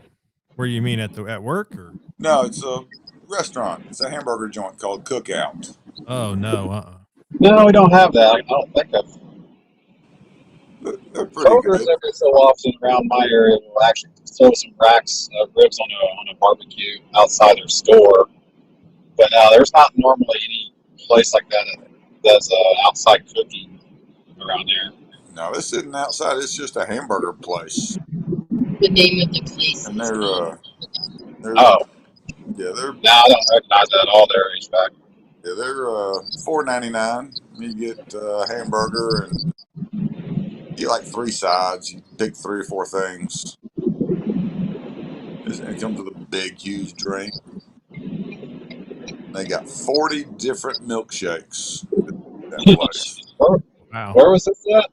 Where you mean at work or? No, it's a restaurant. It's a hamburger joint called Cookout. Oh no, No, we don't have that. I don't think of. They're pretty Kroger's good. every so often around my area will actually throw some racks of ribs on a barbecue outside their store. But there's not normally any place like that does outside cooking around there. No, this isn't outside. It's just a hamburger place, The name of the place and is they're Oh, yeah now I don't recognize that at all there, HVAC. they're $4.99. You get a hamburger and you get like 3 sides. You pick 3 or 4 things. And it comes with a big, huge drink. They got 40 different milkshakes at that place. Where, Wow. where was this at?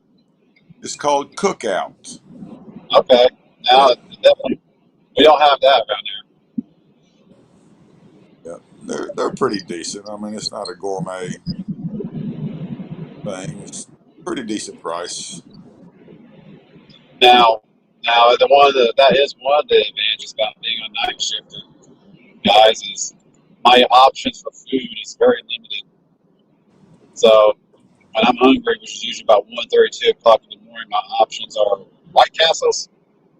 It's called Cookout. Okay, now Yeah, definitely we don't have that around yeah. They're pretty decent. I mean, it's not a gourmet thing. It's pretty decent price. here. Now that is one of the advantages about being a night shifter, guys, is my options for food is very limited. So when I'm hungry, which is usually about 1:30, 2 o'clock in the morning, my options are White Castles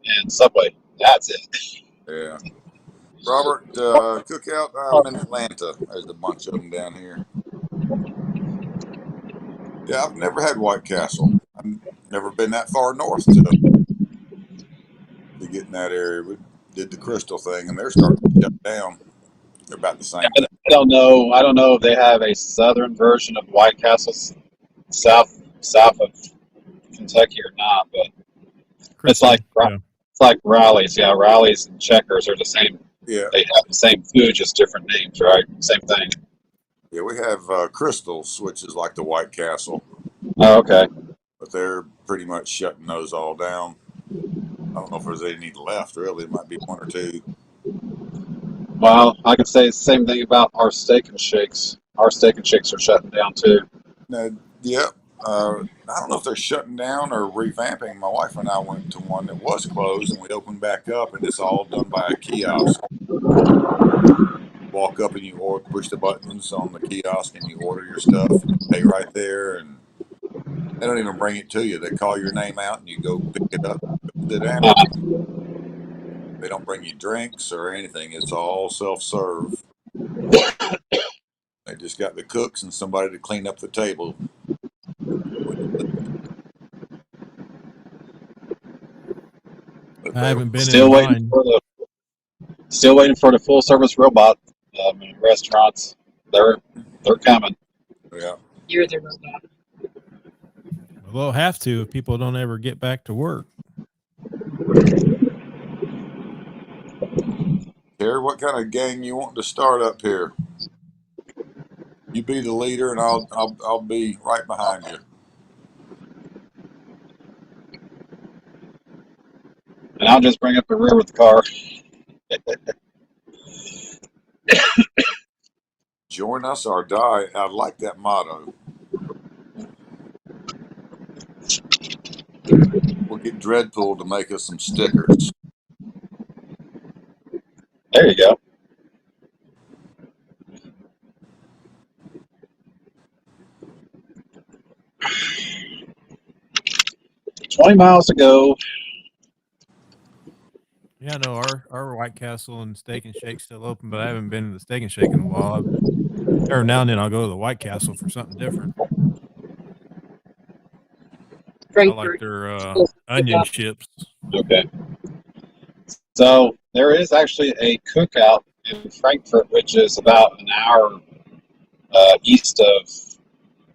and Subway. That's it. Yeah. Robert, Cookout. I'm in Atlanta. There's a bunch of them down here. Yeah, I've never had White Castle. I've never been that far north to get in that area. We did the Crystal thing, and they're starting to shut down. They're about the same thing. I don't know. I don't know if they have a southern version of White Castles south of Kentucky or not, but it's Crystal, like yeah. it's like Rallies. Yeah, Rallies and Checkers are the same. Yeah, They have the same food, just different names, right? Same thing. yeah. We have Crystals, which is like the White Castle, Oh, okay. but they're pretty much shutting those all down. I don't know if there's any left. Really, it might be 1 or 2. Well, I could say the same thing about our Steak and Shakes. Our Steak and Shakes are shutting down too. No, yeah. I don't know if they're shutting down or revamping. My wife and I went to one that was closed, and we opened back up, and it's all done by a kiosk. Walk up and you push the buttons on the kiosk, and you order your stuff, and you pay right there, and they don't even bring it to you. They call your name out, and you go pick it up, sit down. Uh, They don't bring you drinks or anything. It's all self-serve. They just got the cooks and somebody to clean up the table. But I haven't been still in waiting mine. for the full service robot in restaurants. They're coming. yeah. you're the robot. Well, they'll have to if people don't ever get back to work. Terry, what kind of gang you want to start up here? You be the leader, and I'll be right behind you. And I'll just bring up the rear with the car. Join us or die. I like that motto. We'll get Dreadpool to make us some stickers. There you go. $20 miles to go. Yeah, no, our White Castle and Steak and Shake still open, but I haven't been to the Steak and Shake in a while. Every now and then I'll go to the White Castle for something different. I like Frankfurt. their onion chips. Okay. So there is actually a cookout in Frankfurt, which is about an hour east of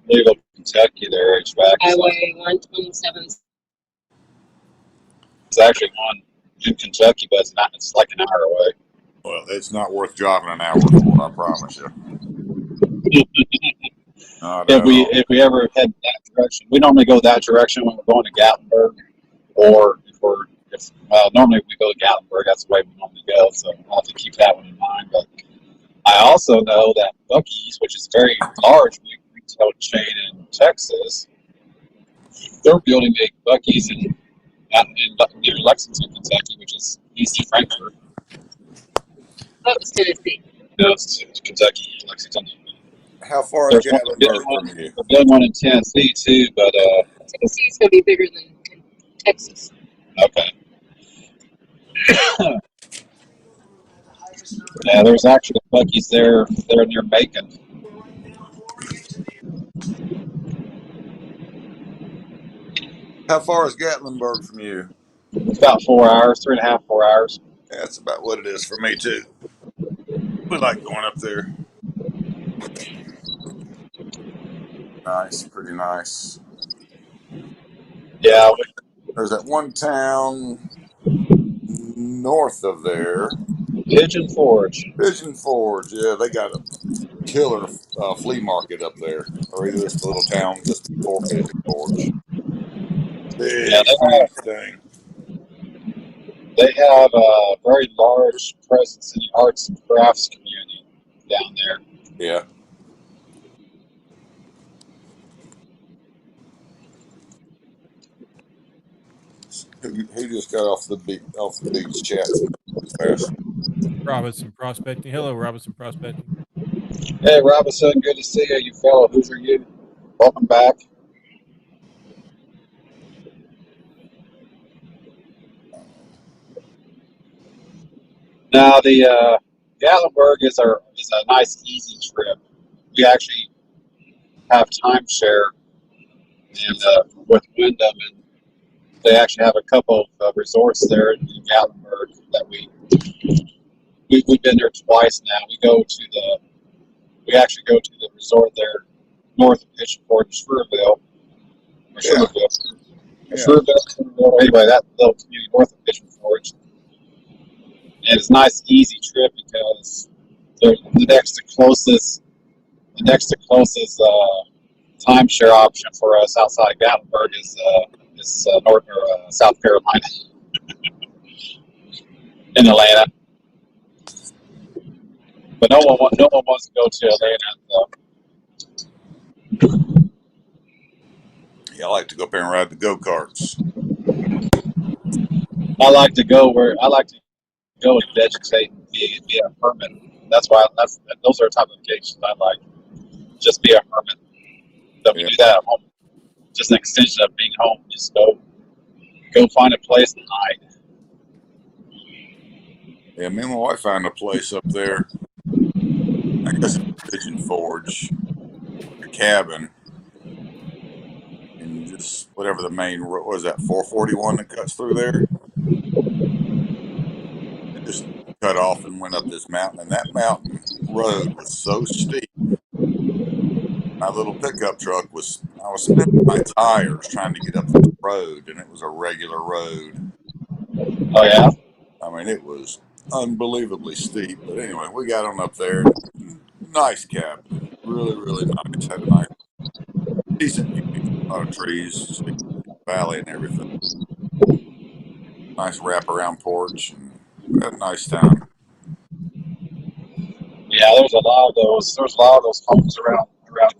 Louisville, Kentucky. There, HVAC. Highway 127. It's actually one in Kentucky, but it's not. It's like an hour away. Well, it's not worth driving an hour for, I promise you. Not at all. If we ever head that direction, we normally go that direction when we're going to Gatlinburg, or normally we go to Gatlinburg. That's the way we normally go. So I'll have to keep that one in mind. But I also know that Buc-ee's, which is a very large retail chain in Texas, they're building a Buc-ee's near Lexington, Kentucky, which is east of Frankfurt. That was Tennessee. No, it's Kentucky, Lexington. How far is There's Gatlinburg from you? They're building one in Tennessee too, but Tennessee's going to be bigger than Texas. Okay. Yeah, there's actually Buc-ee's there near Macon. How far is Gatlinburg from you? It's about 4 hours, 3.5, 4 hours. Yeah, that's about what it is for me too. We like going up there. Nice, pretty nice. Yeah, There's that one town north of there, Pigeon Forge. Pigeon Forge. Yeah, they got a killer flea market up there, or either it's the little town just before Pigeon Forge. Yeah, Big, huge thing. they have a very large presence in the arts and crafts community down there. Yeah. Who just got off the beach chat too fast? Robinson Prospecting. Hello, Robinson Prospecting. Hey, Robinson, good to see you, you fellow. Who's are you? Welcome back. Now, the Gatlinburg is a nice, easy trip. We actually have timeshare and with Wyndham, and they actually have a couple of resorts there in Gatlinburg that we've been there twice now. We actually go to the resort there north of Pitchford in Shreveville. Or Yeah. Shreveville. Anyway, that little community north of Pitchford. And it's a nice, easy trip because the next to closest timeshare option for us outside of Gatlinburg is North or South Carolina in Atlanta. But no one wants to go to Atlanta. Yeah, I like to go up there and ride the go-karts. I like to go and vegetate and be a hermit. Those are the type of vacations I like. Just be a hermit. So we do that at home. Just an extension of being home. Just go find a place and hide. Yeah, me and my wife found a place up there. I guess it's Pigeon Forge, a cabin, and just whatever the main road was, that 441 that cuts through there. It just cut off and went up this mountain, and that mountain road was so steep. My little pickup truck I was spinning my tires trying to get up this road, and it was a regular road. Oh yeah. I mean, it was unbelievably steep. But anyway, we got on up there. And nice cabin, really, really nice. Had a nice, decent view, a lot of trees, valley, and everything. Nice wraparound porch, and we had a nice time. Yeah, there's a lot of those. There's a lot of those homes around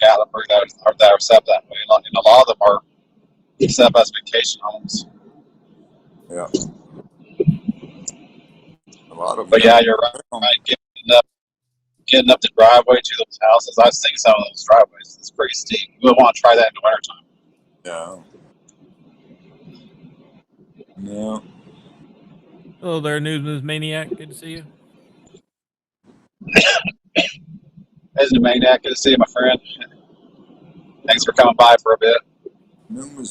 Gatlinburg that are set up that way, and a lot of them are set up as vacation homes. Yeah, a lot of them. But yeah, you're right. Getting up the driveway to those houses, I've seen some of those driveways. It's pretty steep. We want to try that in the wintertime. Yeah. No. Hello there, Newsman's Maniac. Good to see you. As the Maniac, good to see you, my friend. Thanks for coming by for a bit.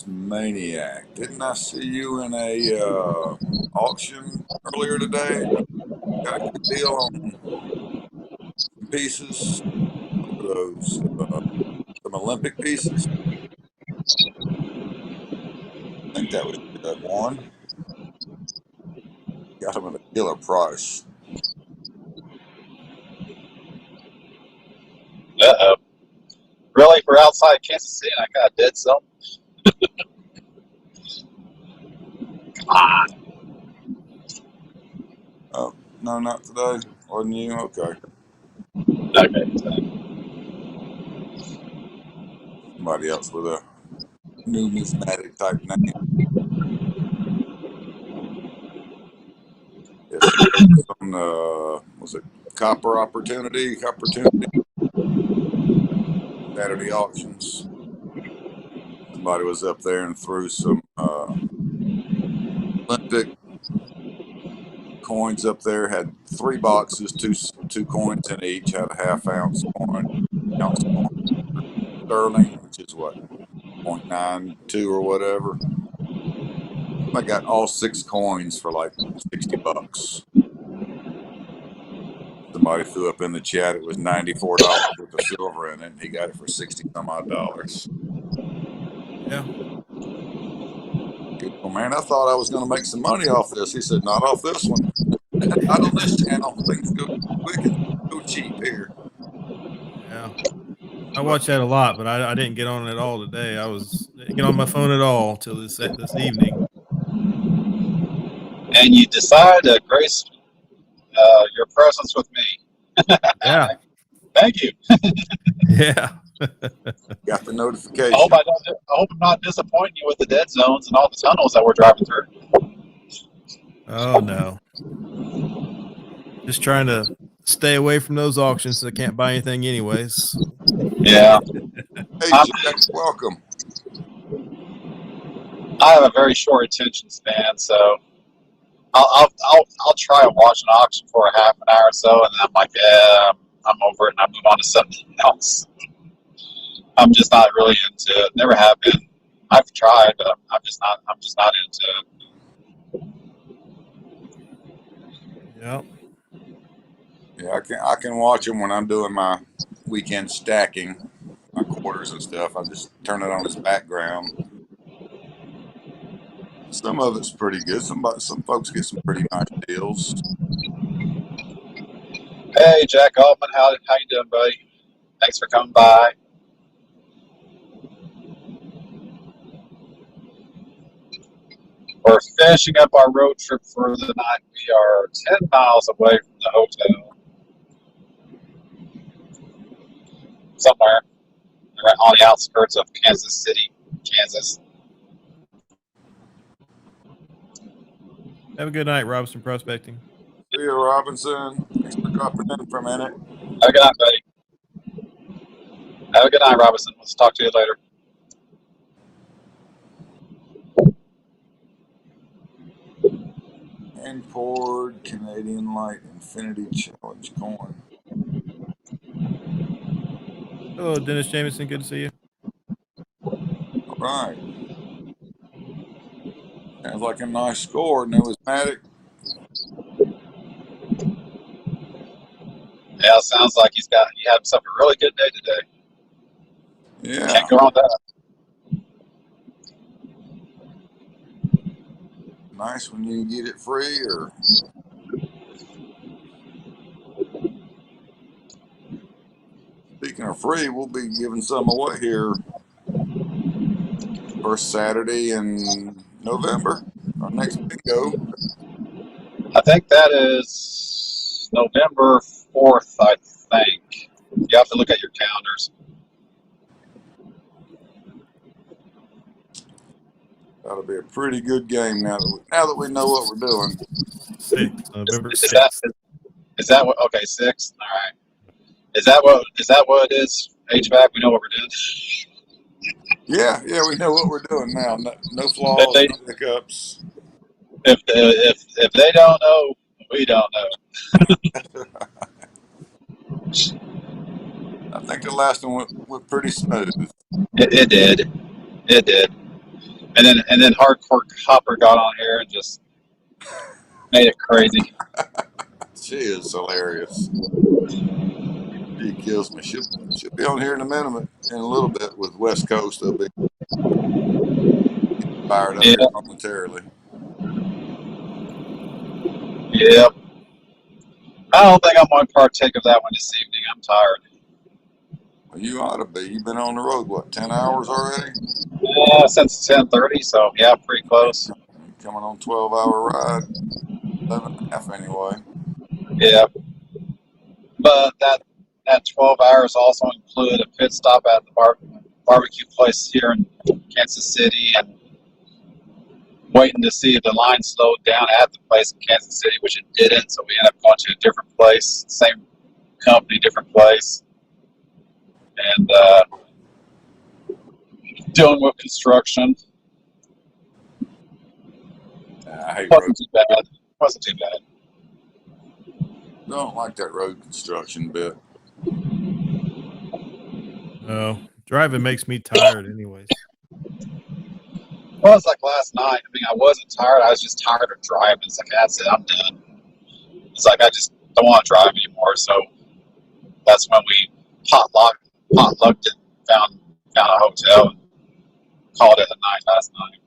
Maniac. Didn't I see you in a auction earlier today? Got a good deal on some pieces. What were those? Some Olympic pieces. I think that was that one. Got them at a killer price. Uh-oh. Really? For outside Kansas City, I got a dead zone? Come on. Oh, no, not today. Wasn't you? Okay. Okay. Somebody else with a numismatic type name. Yes, on was it Copper Opportunity? Saturday auctions. Somebody was up there and threw some Olympic coins up there. Had 3 boxes, two coins in each. Had a half-ounce coin, ounce coin for sterling, which is what, 0.92 or whatever. I got all 6 coins for like $60. Somebody threw up in the chat it was $94 worth of silver in it, and he got it for 60 some odd dollars. Yeah. Well, man, I thought I was going to make some money off this. He said, not off this one. Not on this channel. Things go quick and go cheap here. Yeah. I watch that a lot, but I didn't get on it at all today. Didn't get on my phone at all till this evening. And you decide to grace your presence with me. Yeah. Thank you. Yeah. Got the notification. I hope I'm not disappointing you with the dead zones and all the tunnels that we're driving through. Oh no. Just trying to stay away from those auctions so I can't buy anything anyways. Yeah. Hey, Jack, welcome. I have a very short attention span, so I'll try and watch an auction for a half an hour or so, and then I'm like, yeah, I'm over it, and I move on to something else. I'm just not really into it. Never have been. I've tried, but I'm just not into it. Yep. Yeah, I can watch them when I'm doing my weekend stacking, my quarters and stuff. I just turn it on as background. Some of it's pretty good. Some folks get some pretty nice deals. Hey, Jack Altman, how you doing, buddy? Thanks for coming by. We're finishing up our road trip for the night. We are 10 miles away from the hotel. Somewhere on the outskirts of Kansas City, Kansas. Have a good night, Robinson Prospecting. See you, Robinson. Thanks for dropping in for a minute. Have a good night, buddy. Have a good night, Robinson. Let's talk to you later. And poured Canadian Light Infinity Challenge coin. Hello, Dennis Jameson. Good to see you. All right. Sounds like a nice score. Numismatic. Yeah, it sounds like you had himself a really good day today. Yeah. Can't go wrong with that. Nice when you get it free or. Speaking of free, we'll be giving some away here first Saturday in November. Our next bingo. I think that is November 4th, I think. You have to look at your calendars. That'll be a pretty good game now that we know what we're doing. November 6th. Is that what? Okay, 6th. All right. Is that what it is? HVAC. We know what we're doing. Yeah, we know what we're doing now. No flaws, no hiccups. If they don't know, we don't know. I think the last one went pretty smooth. It did. And then Hardcore Hopper got on here and just made it crazy. She is hilarious. She kills me. She'll be on here in a little bit with West Coast. They'll be fired up here momentarily. Yep. I don't think I'm going to partake of that one this evening. I'm tired. Well, you ought to be. You've been on the road, what, 10 hours already? Yeah, since 10:30, so yeah, pretty close. You're coming on 12-hour ride. 11.5 anyway. Yeah. But that 12 hours also included a pit stop at the barbecue place here in Kansas City and waiting to see if the line slowed down at the place in Kansas City, which it didn't. So we ended up going to a different place, same company, different place. And dealing with construction. I hate road. Wasn't too bad. Wasn't too bad. Don't like that road construction bit. No, driving makes me tired, anyways. Well, it's like last night. I mean, I wasn't tired. I was just tired of driving. It's like, that's it. I'm done. It's like, I just don't want to drive anymore. So that's when we potlucked it, found a hotel, and called it a night last night.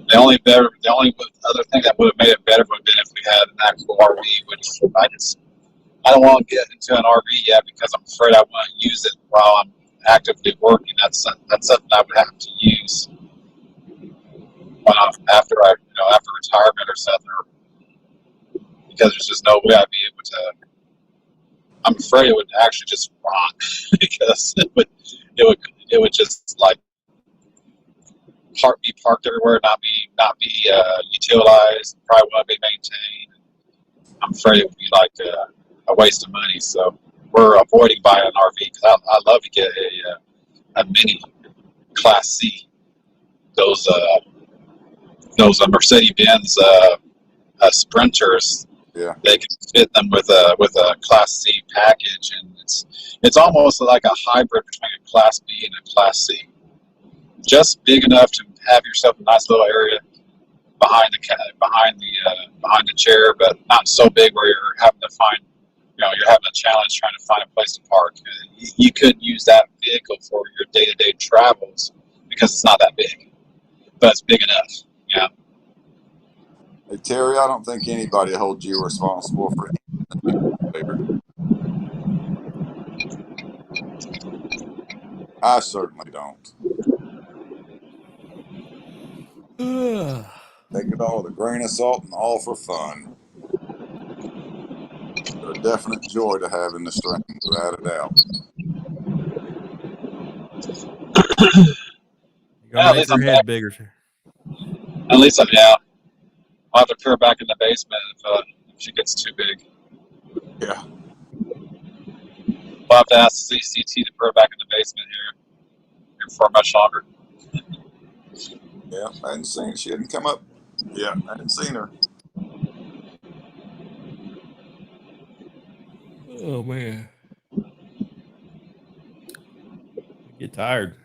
The only other thing that would have made it better would have been if we had an actual RV, which I don't want to get into an RV yet because I'm afraid I want to use it while I'm actively working. That's something I would have to use after retirement or something, because there's just no way I'd be able to. I'm afraid it would actually just rot because it would just like be parked everywhere, not be utilized, probably won't be maintained. I'm afraid it would be like a waste of money. So we're avoiding buying an RV because I love to get a mini Class C. Those Mercedes-Benz Sprinters. Yeah. They can fit them with a Class C package, and it's almost like a hybrid between a Class B and a Class C. Just big enough to have yourself a nice little area behind the chair, but not so big where you're having to find, you're having a challenge trying to find a place to park. You could use that vehicle for your day-to-day travels because it's not that big, but it's big enough. Yeah. Hey, Terry, I don't think anybody holds you responsible for anything. I certainly don't. Take it all with a grain of salt and all for fun. There's a definite joy to having the strength, without a doubt. You gotta make your head bigger. At least I'll have to put her back in the basement if she gets too big. Yeah. We'll have to ask the CCT to put her back in the basement here for much longer. Yeah, I hadn't seen her. She hadn't come up. Yeah, I hadn't seen her. Oh man, I get tired.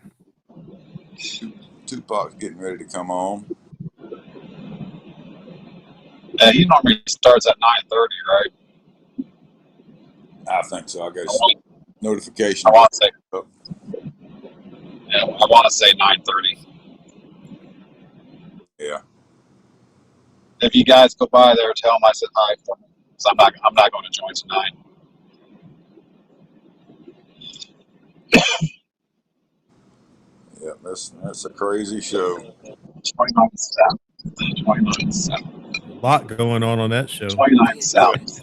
Tupac's getting ready to come on. He normally starts at 9:30, right? I think so. I got notification. I want to say. Yeah, I want to say 9:30. Yeah. If you guys go by there, tell them I said hi for me. So I'm not going to join tonight. Yeah, that's a crazy show. 29 South. 29 South. A lot going on that show. 29 South.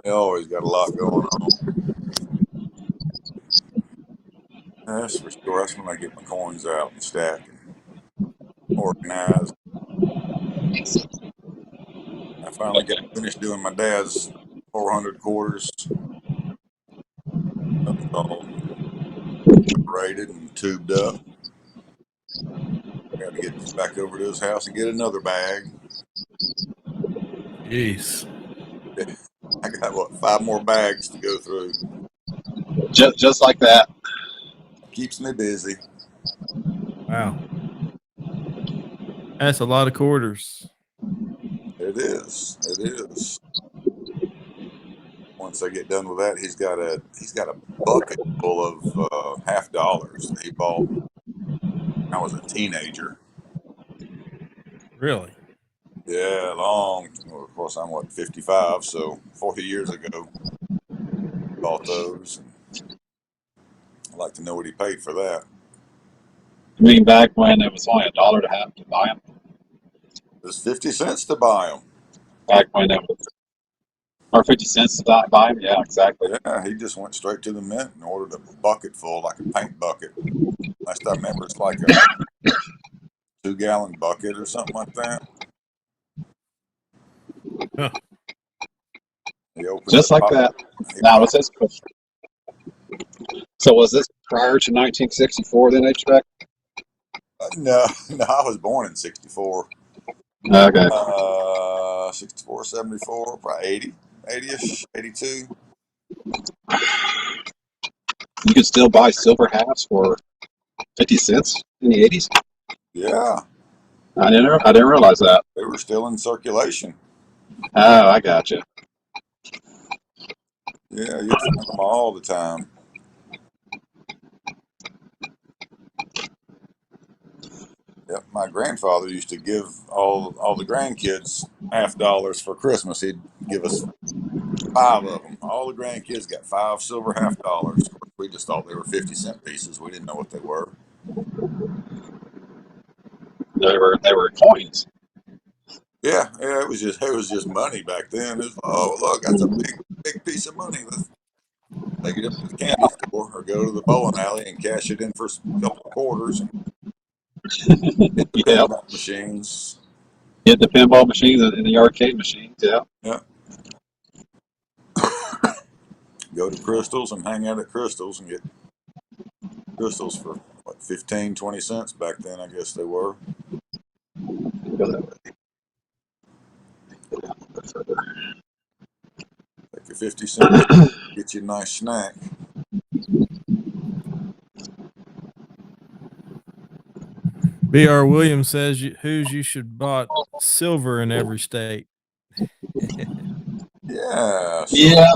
They always got a lot going on. That's for sure. That's when I get my coins out and stack and organize. I finally got finished doing my dad's 400 quarters. All separated and tubed up. I got to get back over to his house and get another bag. Jeez. I got 5 more bags to go through. Just like that. Keeps me busy. Wow. That's a lot of quarters. It is. It is. Once I get done with that, he's got a bucket full of half dollars that he bought when I was a teenager. Really? Yeah, long. Well, of course, I'm 55, so 40 years ago, bought those. I'd like to know what he paid for that. You mean back when it was only $1 to have to buy them? It was 50 cents to buy them. Back when it was, or 50 cents to buy them? Yeah, exactly. Yeah, he just went straight to the mint and ordered a bucket full, like a paint bucket. Last I remember, it's like a 2-gallon bucket or something like that. Huh. He opened Just like that. Now, was this? So was this prior to 1964 then, HVAC? No, no, I was born in 64. Okay. 64, 74, probably 80, 80-ish, 82. You could still buy silver halves for 50 cents in the 80s. Yeah, I didn't realize that. they were still in circulation. Oh, I gotcha. Yeah, you'd find them all the time. Yep, my grandfather used to give all the grandkids $50 for Christmas. He'd give us 5 of them. All the grandkids got 5 silver $50. Of course, we just thought they were 50-cent pieces. We didn't know what they were. They were coins. Yeah, yeah, it was just money back then. It was, oh look, that's a big piece of money. Let's take it up to the candy store or go to the bowling alley and cash it in for a couple of quarters and hit the Yeah. pinball machines. Get the pinball machines and the arcade machines. Yeah. Yeah, go to Crystals and hang out at Crystals and get crystals for what 15, 20 cents back then. I guess they were. Go that way. Take your 50-cent, get you a nice snack. B.R. Williams says you should bought silver in every state. Yeah, so Yeah.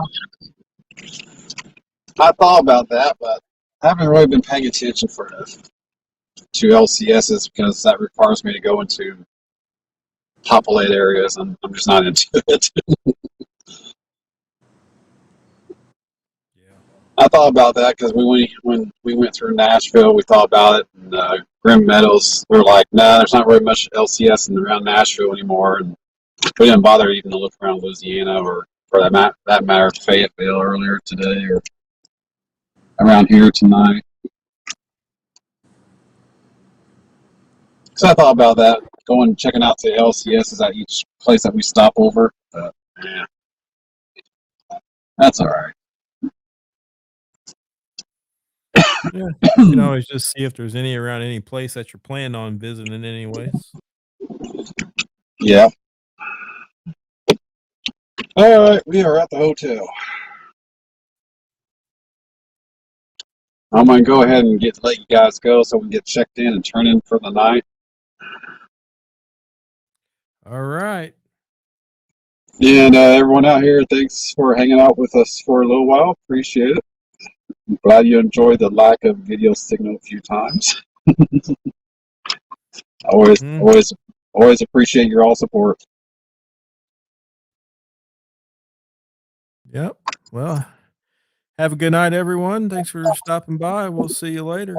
I thought about that, but I haven't really been paying attention to LCSs because that requires me to go into populated areas, and I'm just not into it. Yeah. I thought about that because when we went through Nashville, we thought about it. And Grim Meadows, we were like, nah, there's not very much LCS around Nashville anymore, and we didn't bother even to look around Louisiana or, for that matter, Fayetteville earlier today or around here tonight. So I thought about that, going checking out the LCSs at each place that we stop over. But yeah, that's all right. Yeah. You can always just see if there's any around any place that you're planning on visiting anyways. Yeah. All right, we are at the hotel. I'm gonna go ahead and let you guys go so we can get checked in and turn in for the night. All right. And everyone out here, thanks for hanging out with us for a little while. Appreciate it. I'm glad you enjoyed the lack of video signal a few times. always, Mhm. always appreciate your all support. Yep. Well, have a good night, everyone. Thanks for stopping by. We'll see you later.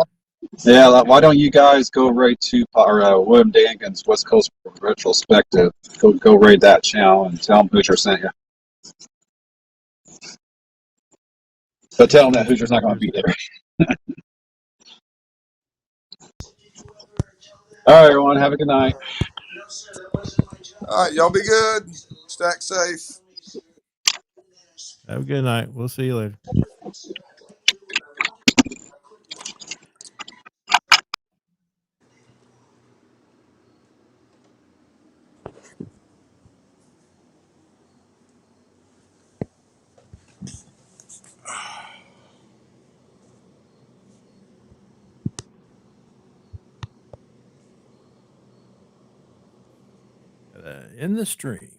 Yeah, why don't you guys go right to William Dankin's West Coast Retrospective? Go raid that channel and tell him Hoosier sent you. But tell him that Hoosier's not going to be there. All right, everyone. Have a good night. all right, y'all be good. Stack safe. Have a good night. We'll see you later. In the stream.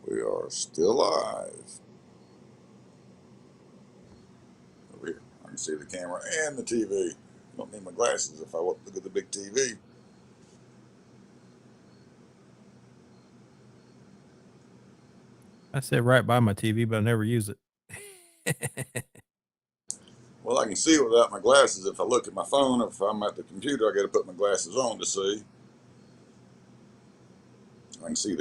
We are still live. Over here, I can see the camera and the TV. Don't need my glasses if I look at the big TV. I sit right by my TV, but I never use it. Well, I can see without my glasses if I look at my phone. If I'm at the computer, I got to put my glasses on to see. I can see the